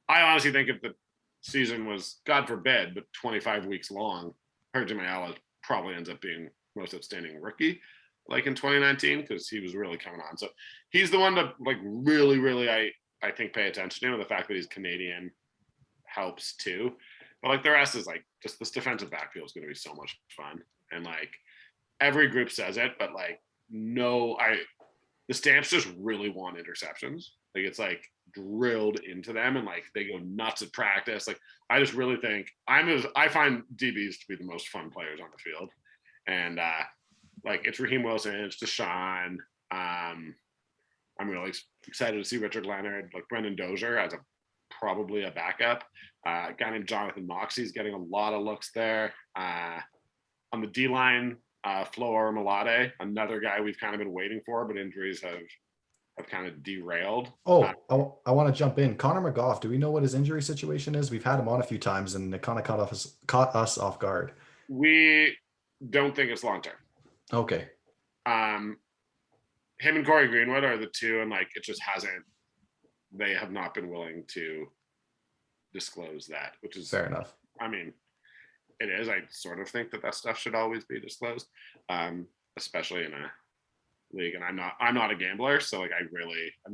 Speaker 2: I honestly think if the season was, God forbid, but 25 weeks long, Hergy Mayala probably ends up being most outstanding rookie like in 2019, because he was really coming on. So he's the one to like really, really I think pay attention to, and the fact that he's Canadian helps too. But like the rest is like just this defensive backfield is going to be so much fun, and like every group says it, but like the Stamps just really want interceptions. Like it's like drilled into them, and like they go nuts at practice. Like I just really think I find DBs to be the most fun players on the field, and like it's Raheem Wilson, it's Deshaun. I'm really excited to see Richard Leonard, like Brendan Dozier as probably a backup. A guy named Jonathan Moxey's getting a lot of looks there. On the D line, Floor Malade, another guy we've kind of been waiting for, but injuries have kind of derailed.
Speaker 1: Oh, I want to jump in. Connor McGough, do we know what his injury situation is? We've had him on a few times, and it kind of caught us off guard.
Speaker 2: We don't think it's long term.
Speaker 1: Okay.
Speaker 2: Him and Corey Greenwood are the two, and like it just hasn't. They have not been willing to disclose that, which is
Speaker 1: fair enough.
Speaker 2: I mean, it is. I sort of think that stuff should always be disclosed, especially in a league. And I'm not a gambler, so like I'm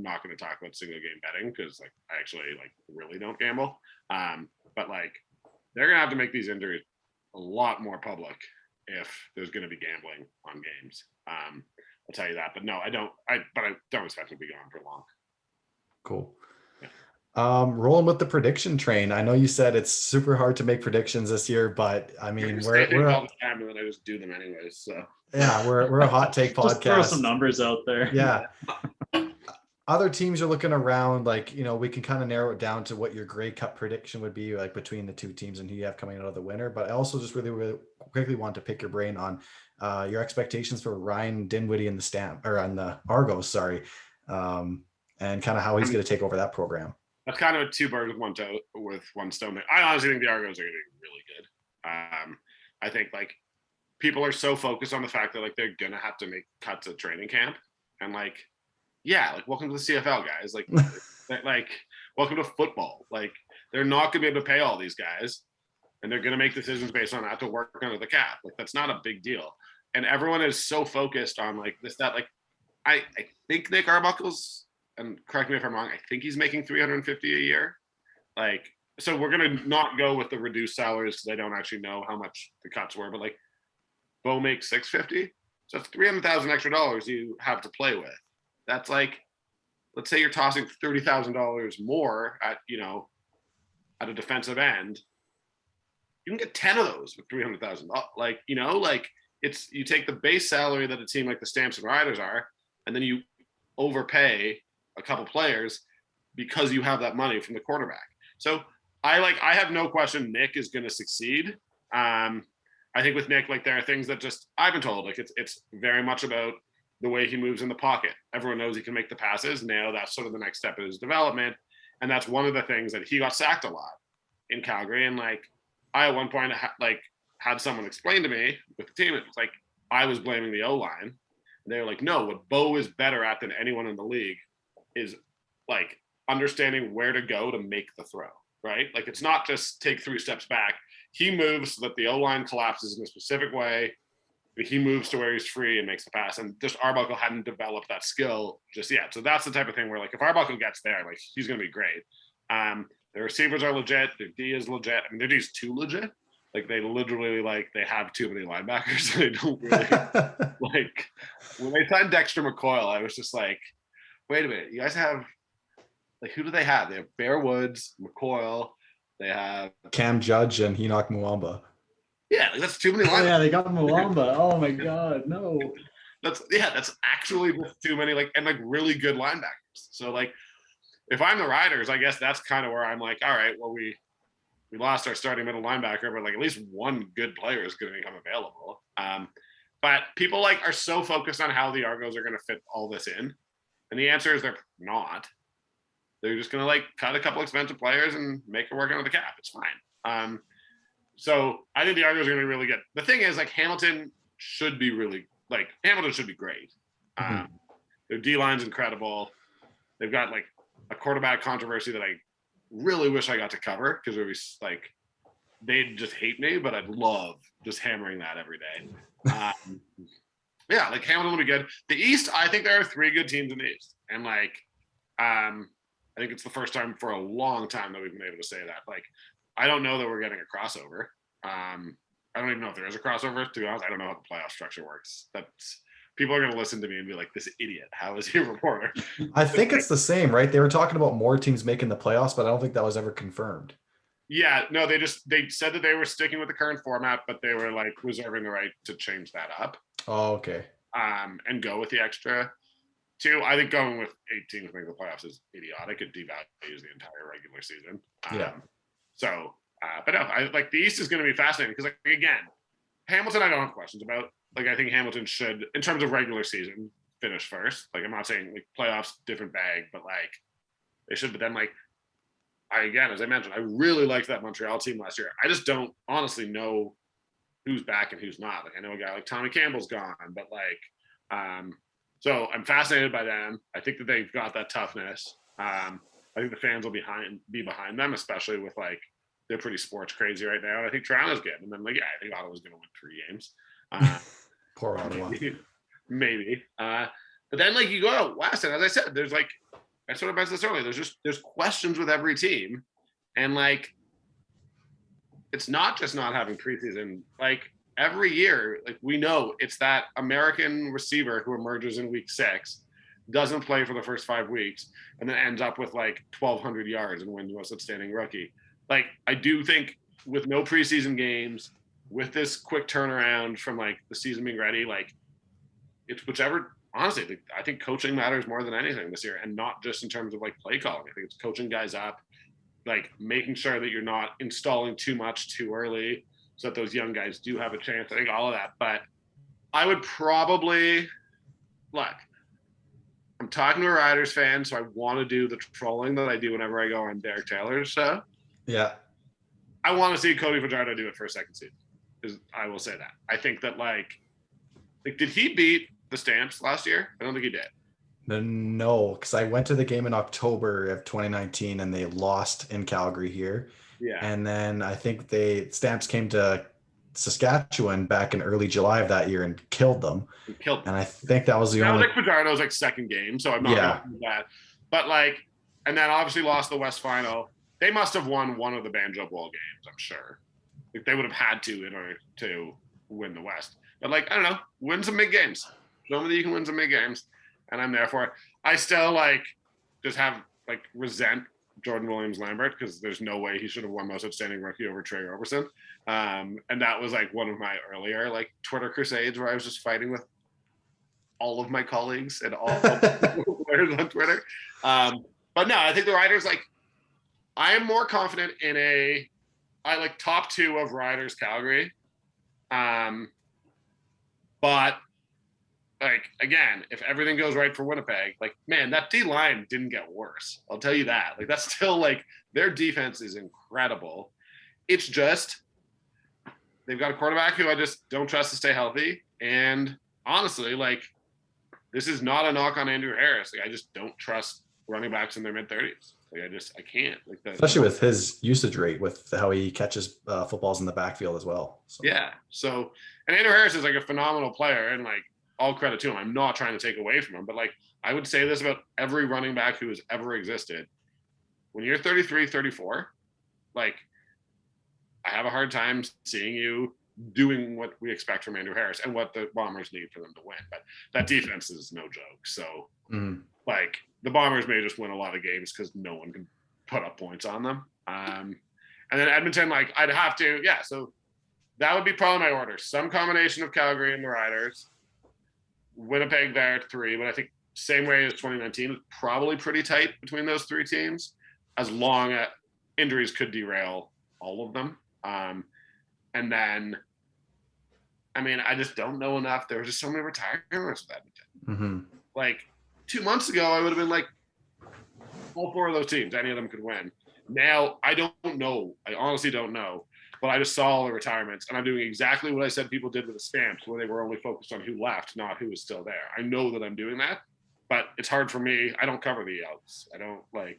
Speaker 2: not going to talk about single game betting, because like I actually like really don't gamble. But like they're going to have to make these injuries a lot more public if there's going to be gambling on games. I'll tell you that. But no, I don't expect him to be gone for long.
Speaker 1: Cool.
Speaker 2: Yeah.
Speaker 1: Rolling with the prediction train. I know you said it's super hard to make predictions this year, but I mean, we're
Speaker 2: all the time, and then I just do them anyways. So
Speaker 1: yeah, we're a hot take podcast.
Speaker 3: Just throw some numbers out there.
Speaker 1: Yeah. Other teams are looking around, like, we can kind of narrow it down to what your Grey Cup prediction would be, like between the two teams and who you have coming out of the winner. But I also just really, really quickly want to pick your brain on your expectations for Ryan Dinwiddie and the Argos, sorry. And kind of how he's going to take over that program.
Speaker 2: That's kind of a two birds with one stone. I honestly think the Argos are going to be really good. I think like people are so focused on the fact that like they're going to have to make cuts at training camp, and like, yeah, like welcome to the CFL, guys. Like, like welcome to football. Like they're not going to be able to pay all these guys, and they're going to make decisions based on that to work under the cap. Like that's not a big deal. And everyone is so focused on like this, that, like I think Nick Arbuckle's, and correct me if I'm wrong, I think he's making $350 a year. Like, so we're going to not go with the reduced salaries because I don't actually know how much the cuts were, but like Bo makes $650. So that's $300,000 extra dollars you have to play with. That's like, let's say you're tossing $30,000 more at a defensive end. You can get 10 of those with $300,000. Like, like it's, you take the base salary that a team like the Stamps and Riders are, and then you overpay a couple players because you have that money from the quarterback. So I have no question Nick is going to succeed. I think with Nick, like there are things that just I've been told, like it's very much about the way he moves in the pocket. Everyone knows he can make the passes. Now that's sort of the next step in his development. And that's one of the things that he got sacked a lot in Calgary. And like I at one point had someone explain to me with the team, it was like I was blaming the O-line. And they were like, no, what Bo is better at than anyone in the league is like understanding where to go to make the throw, right? Like it's not just take 3 steps back. He moves so that the O-line collapses in a specific way he moves to where he's free and makes the pass. And just Arbuckle hadn't developed that skill just yet. So that's the type of thing where, like, if Arbuckle gets there, like, he's going to be great. The receivers are legit. Their D is legit. I mean, their D is too legit. Like, they literally, like, they have too many linebackers. They don't really like, when they signed Dexter McCoyle, I was just like, wait a minute, you guys have, like, who do they have? They have Bear Woods, McCoyle. They have
Speaker 1: Cam Judge and Enoch Muamba.
Speaker 2: Yeah, like, that's too many linebackers.
Speaker 3: Oh, yeah, they got Muamba. Oh my God, no.
Speaker 2: That's actually too many, like, and like really good linebackers. So, like, if I'm the Riders, I guess that's kind of where I'm like, all right, well, we lost our starting middle linebacker, but like at least one good player is going to become available. But people, like, are so focused on how the Argos are going to fit all this in, and the answer is they're not. They're just going to, like, cut a couple expensive players and make it work under the cap. It's fine. So I think the Argos are going to be really good. The thing is, like, Hamilton should be great. Their D-line's incredible. They've got, like, a quarterback controversy that I really wish I got to cover, because it was like, they'd just hate me, but I'd love just hammering that every day. Yeah, like, Hamilton will be good. The East, I think there are 3 good teams in the East. And, like, I think it's the first time for a long time that we've been able to say that. Like, I don't know that we're getting a crossover. I don't even know if there is a crossover, to be honest. I don't know how the playoff structure works. People are going to listen to me and be like, this idiot, how is he a reporter?
Speaker 1: I think it's the same, right? They were talking about more teams making the playoffs, but I don't think that was ever confirmed.
Speaker 2: Yeah, no, they said that they were sticking with the current format, but they were, like, reserving the right to change that up.
Speaker 1: Oh, okay.
Speaker 2: And go with the extra 2. I think going with 8 teams making the playoffs is idiotic. It devalues the entire regular season.
Speaker 1: Yeah.
Speaker 2: So, but no, I like, the East is going to be fascinating because, like, again, Hamilton, I don't have questions about. Like, I think Hamilton should, in terms of regular season, finish first. Like, I'm not saying, like, playoffs, different bag, but, like, they should. But then, like, as I mentioned, I really liked that Montreal team last year. I just don't honestly know who's back and who's not. Like, I know a guy like Tommy Campbell's gone, but, like, so I'm fascinated by them. I think that they've got that toughness. I think the fans will be behind them, especially with, like, they're pretty sports crazy right now. And I think Toronto's good. And then, like, yeah, I think Ottawa's going to win 3 games.
Speaker 1: Poor Ottawa.
Speaker 2: Maybe. But then, like, you go out west, and as I said, there's, like, I sort of mentioned this earlier, there's questions with every team. And, like, it's not just not having preseason. Like, every year, like, we know it's that American receiver who emerges in week 6, doesn't play for the first 5 weeks, and then ends up with, like, 1,200 yards and wins most outstanding rookie. Like, I do think with no preseason games, with this quick turnaround from, like, the season being ready, like, it's whichever. Honestly, I think coaching matters more than anything this year, and not just in terms of, like, play calling. I think it's coaching guys up, like, making sure that you're not installing too much too early, so that those young guys do have a chance. I think all of that. But I would probably, look, I'm talking to a Riders fan, so I want to do the trolling that I do whenever I go on Derek Taylor's show.
Speaker 1: Yeah.
Speaker 2: I want to see Cody Fajardo do it for a second season. I will say that. I think that, like, did he beat the Stamps last year? I don't think he did.
Speaker 1: No, because I went to the game in October of 2019 and they lost in Calgary here.
Speaker 2: Yeah.
Speaker 1: And then I think Stamps came to Saskatchewan back in early July of that year and killed them. And I think that was the only.
Speaker 2: That was, like, Fajardo's, like, second game, so I'm not going to do that. But, like, and then obviously lost the West Final. They must have won one of the Banjo Bowl games, I'm sure. Like, they would have had to in order to win the West. But, like, I don't know, win some big games. Show me that you can win some big games, and I'm there for it. I still, like, just have, like, resent Jordan Williams-Lambert, because there's no way he should have won most outstanding rookie over Trey Roberson. And that was, like, one of my earlier, like, Twitter crusades where I was just fighting with all of my colleagues and all of the players on Twitter. But no, I think the Riders, like, I am more confident in I like top 2 of Riders Calgary. But, like, again, if everything goes right for Winnipeg, like, man, that D-line didn't get worse. I'll tell you that. Like, that's still, like, their defense is incredible. It's just they've got a quarterback who I just don't trust to stay healthy. And honestly, like, this is not a knock on Andrew Harris. Like, I just don't trust running backs in their mid-30s. Like I can't. Like
Speaker 1: especially with his usage rate, with how he catches footballs in the backfield as well. So.
Speaker 2: Yeah. So, and Andrew Harris is like a phenomenal player, and like all credit to him. I'm not trying to take away from him, but like I would say this about every running back who has ever existed. When you're 33, 34, like I have a hard time seeing you doing what we expect from Andrew Harris and what the Bombers need for them to win. But that defense is no joke. So like the Bombers may just win a lot of games because no one can put up points on them. And then Edmonton, like I'd have to, so that would be probably my order. Some combination of Calgary and the Riders. Winnipeg there at 3, but I think same way as 2019, probably pretty tight between those 3 teams, as long as injuries could derail all of them. And then, I mean, I just don't know enough. There were just so many retirements with Edmonton. Like 2 months ago, I would have been like, all 4 of those teams, any of them could win. Now, I don't know. I honestly don't know. But I just saw all the retirements, and I'm doing exactly what I said people did with the Stamps, where they were only focused on who left, not who was still there. I know that I'm doing that, but it's hard for me. I don't cover the outs. I don't like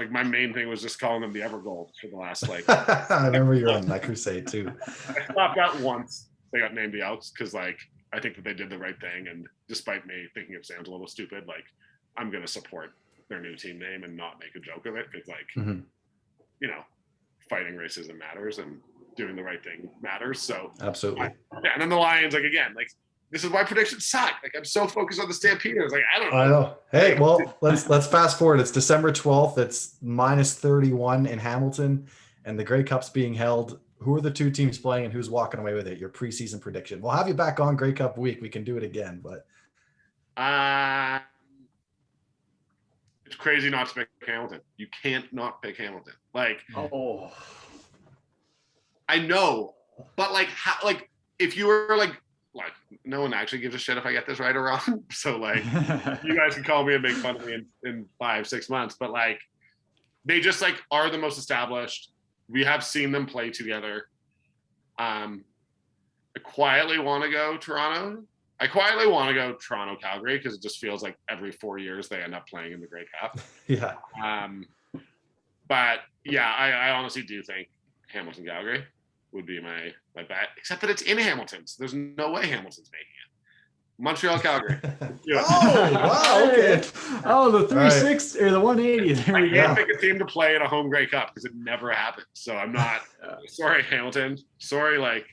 Speaker 2: my main thing was just calling them the Evergold for the last like.
Speaker 1: I remember you were on that crusade too.
Speaker 2: I stopped that once they got named the outs because like I think that they did the right thing, and despite me thinking it sounds a little stupid, like I'm gonna support their new team name and not make a joke of it because like you know. Fighting racism matters and doing the right thing matters. So
Speaker 1: absolutely.
Speaker 2: And then the Lions, like again, like this is why predictions suck. Like I'm so focused on the Stampeders. Like I don't know.
Speaker 1: I know. Hey, well, let's fast forward. It's December 12th. It's -31 in Hamilton, and the Grey Cup's being held. Who are the 2 teams playing, and who's walking away with it? Your preseason prediction. We'll have you back on Grey Cup week. We can do it again, but
Speaker 2: it's crazy not to pick Hamilton. You can't not pick Hamilton. Like, I know, but like, how? Like, if you were like, no one actually gives a shit if I get this right or wrong. So like, you guys can call me and make fun of me in 5-6 months. But like, they just like are the most established. We have seen them play together. I quietly want to go Toronto. I quietly want to go Toronto, Calgary, because it just feels like every 4 years they end up playing in the Grey Cup.
Speaker 1: Yeah.
Speaker 2: But yeah, I honestly do think Hamilton, Calgary would be my bet, except that it's in Hamilton. So there's no way Hamilton's making it. Montreal, Calgary.
Speaker 1: Oh, wow. Okay.
Speaker 3: Oh, the 360 or the 180. There we go.
Speaker 2: I can't pick a team to play in a home Grey Cup because it never happens. So I'm not sorry, Hamilton. Sorry, like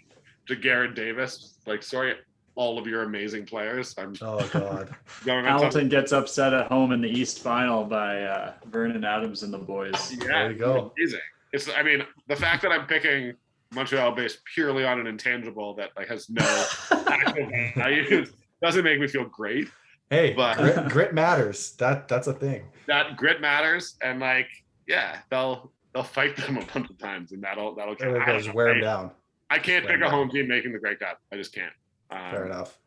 Speaker 2: to Garrett Davis. Like, sorry, all of your amazing players.
Speaker 1: Oh God.
Speaker 3: Hamilton gets upset at home in the East Final by Vernon Adams and the boys.
Speaker 2: Yeah,
Speaker 1: there you go.
Speaker 2: Amazing. It's, I mean, the fact that I'm picking Montreal based purely on an intangible that like has no actual value doesn't make me feel great.
Speaker 1: Hey,
Speaker 2: but
Speaker 1: grit matters. That's a thing.
Speaker 2: That grit matters, and like, yeah, they'll fight them a bunch of times, and that'll
Speaker 1: just wear them down.
Speaker 2: I can't pick a home team making the Grey Cup. I just can't.
Speaker 1: Fair enough.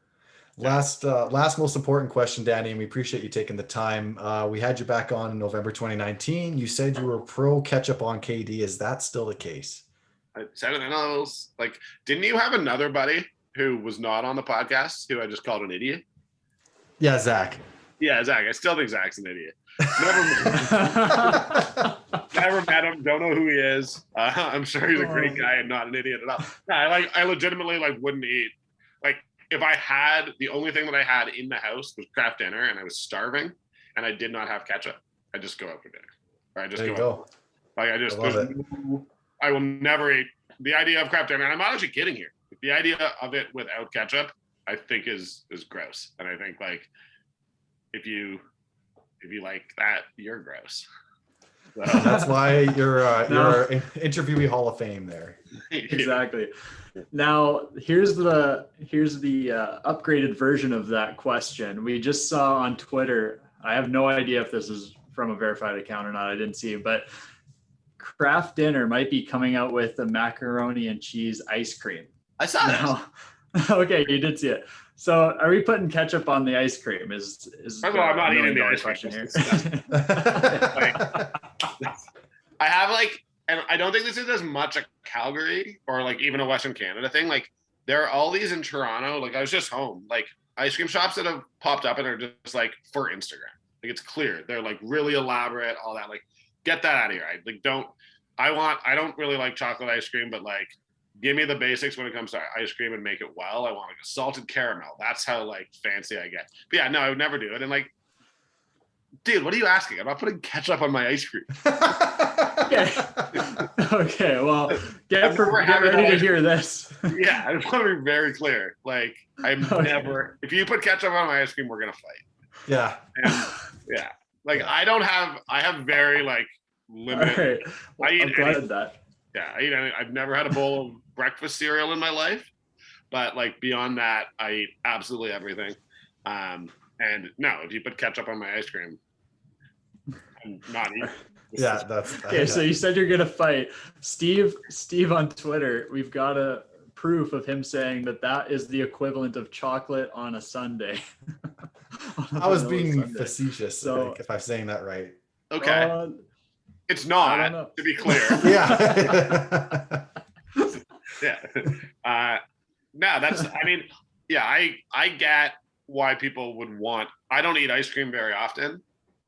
Speaker 1: Last most important question, Danny, and we appreciate you taking the time. We had you back on in November 2019. You said you were pro ketchup on KD. Is that still the case?
Speaker 2: I said it else. Like, didn't you have another buddy who was not on the podcast who I just called an idiot?
Speaker 1: Yeah, Zach.
Speaker 2: Yeah, Zach. I still think Zach's an idiot. Never met him. Don't know who he is. I'm sure he's a great guy and not an idiot at all. No, I legitimately like wouldn't eat. Like, if I had, the only thing that I had in the house was craft dinner and I was starving and I did not have ketchup, I just go out for dinner. Or I just
Speaker 1: there you go.
Speaker 2: Like, I will never eat the idea of craft dinner. And I'm not actually kidding here. The idea of it without ketchup, I think is gross. And I think like, if you like that, you're gross. So.
Speaker 1: That's why you're interviewee Hall of Fame there.
Speaker 3: Exactly. Now here's the upgraded version of that question. We just saw on Twitter. I have no idea if this is from a verified account or not. I didn't see it, but Kraft Dinner might be coming out with the macaroni and cheese ice cream.
Speaker 2: I saw that.
Speaker 3: Okay, you did see it. So, are we putting ketchup on the ice cream? Is
Speaker 2: first of all, I'm not eating the ice cream here. I have like, and I don't think this is as much a Calgary or like even a Western Canada thing. Like, there are all these in Toronto. Like, I was just home, like ice cream shops that have popped up and are just like for Instagram. Like it's clear. They're like really elaborate, all that. Like get that out of here. I don't really like chocolate ice cream, but like give me the basics when it comes to ice cream and make it well. I want like a salted caramel. That's how like fancy I get. But yeah, no, I would never do it. And like, dude, what are you asking? I'm not putting ketchup on my ice cream.
Speaker 3: Okay, well, get ready to hear this.
Speaker 2: Yeah, I just want to be very clear. Like, I'm never, if you put ketchup on my ice cream, we're going to fight.
Speaker 1: Yeah.
Speaker 2: And, yeah. Like, I have very, like, limited.
Speaker 3: All right. Well, I'm glad of that.
Speaker 2: Yeah, I've never had a bowl of breakfast cereal in my life. But, like, beyond that, I eat absolutely everything. And no, if you put ketchup on my ice cream, I'm not eating.
Speaker 1: Yeah, that's
Speaker 3: okay. So you said you're gonna fight Steve on Twitter. We've got a proof of him saying that is the equivalent of chocolate on a sundae.
Speaker 1: I was being facetious, so if I'm saying that right.
Speaker 2: Okay, it's not, to be clear.
Speaker 1: Yeah.
Speaker 2: Yeah. No, that's. I mean, yeah, I get why people would want. I don't eat ice cream very often,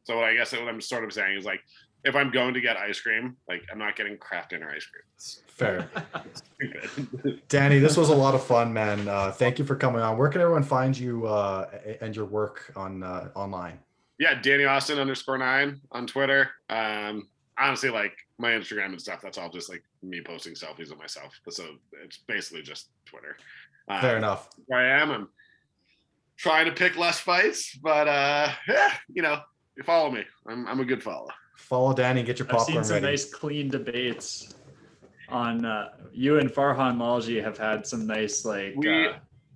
Speaker 2: so I guess what I'm sort of saying is like, if I'm going to get ice cream, like I'm not getting Kraft Dinner ice cream.
Speaker 1: Fair. Danny, this was a lot of fun, man. Thank you for coming on. Where can everyone find you and your work on online?
Speaker 2: Yeah, Danny Austyn _9 on Twitter. Honestly, like my Instagram and stuff, that's all just like me posting selfies of myself. So it's basically just Twitter.
Speaker 1: Fair enough.
Speaker 2: Where I am, I'm trying to pick less fights, but yeah, you follow me. I'm a good follow.
Speaker 1: Follow Danny, get your popcorn ready.
Speaker 3: I've seen some nice clean debates on you and Farhan Malji have had some nice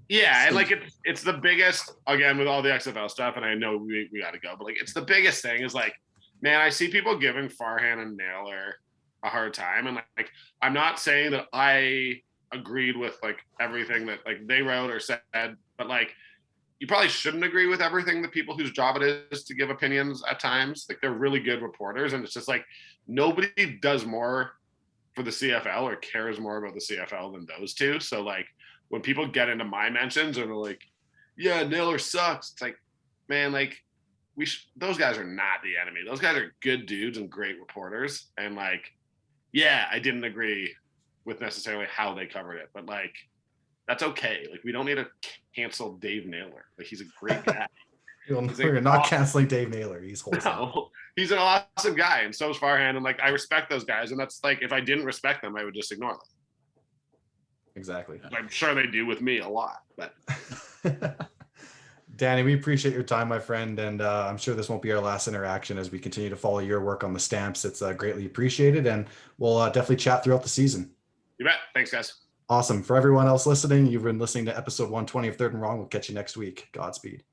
Speaker 2: yeah, and like it's the biggest, again, with all the XFL stuff, and I know we got to go, but like it's the biggest thing is like, man, I see people giving Farhan and Naylor a hard time, and like I'm not saying that I agreed with like everything that like they wrote or said, but like you probably shouldn't agree with everything that people whose job it is to give opinions at times. Like they're really good reporters, and it's just like nobody does more for the CFL or cares more about the CFL than those two. So like when people get into my mentions and they're like, yeah, Naylor sucks. It's like, man, like those guys are not the enemy. Those guys are good dudes and great reporters. And like, yeah, I didn't agree with necessarily how they covered it, but like, that's okay. Like we don't need to cancel Dave Naylor. Like he's a great guy.
Speaker 1: We're not canceling Dave Naylor. He's wholesome.
Speaker 2: No, he's an awesome guy, and so is Farhan. And like I respect those guys, and that's like if I didn't respect them, I would just ignore them.
Speaker 1: Exactly.
Speaker 2: I'm sure they do with me a lot, but.
Speaker 1: Danny, we appreciate your time, my friend, and I'm sure this won't be our last interaction as we continue to follow your work on the Stamps. It's greatly appreciated, and we'll definitely chat throughout the season.
Speaker 2: You bet. Thanks, guys.
Speaker 1: Awesome. For everyone else listening, you've been listening to episode 120 of Third and Wrong. We'll catch you next week. Godspeed.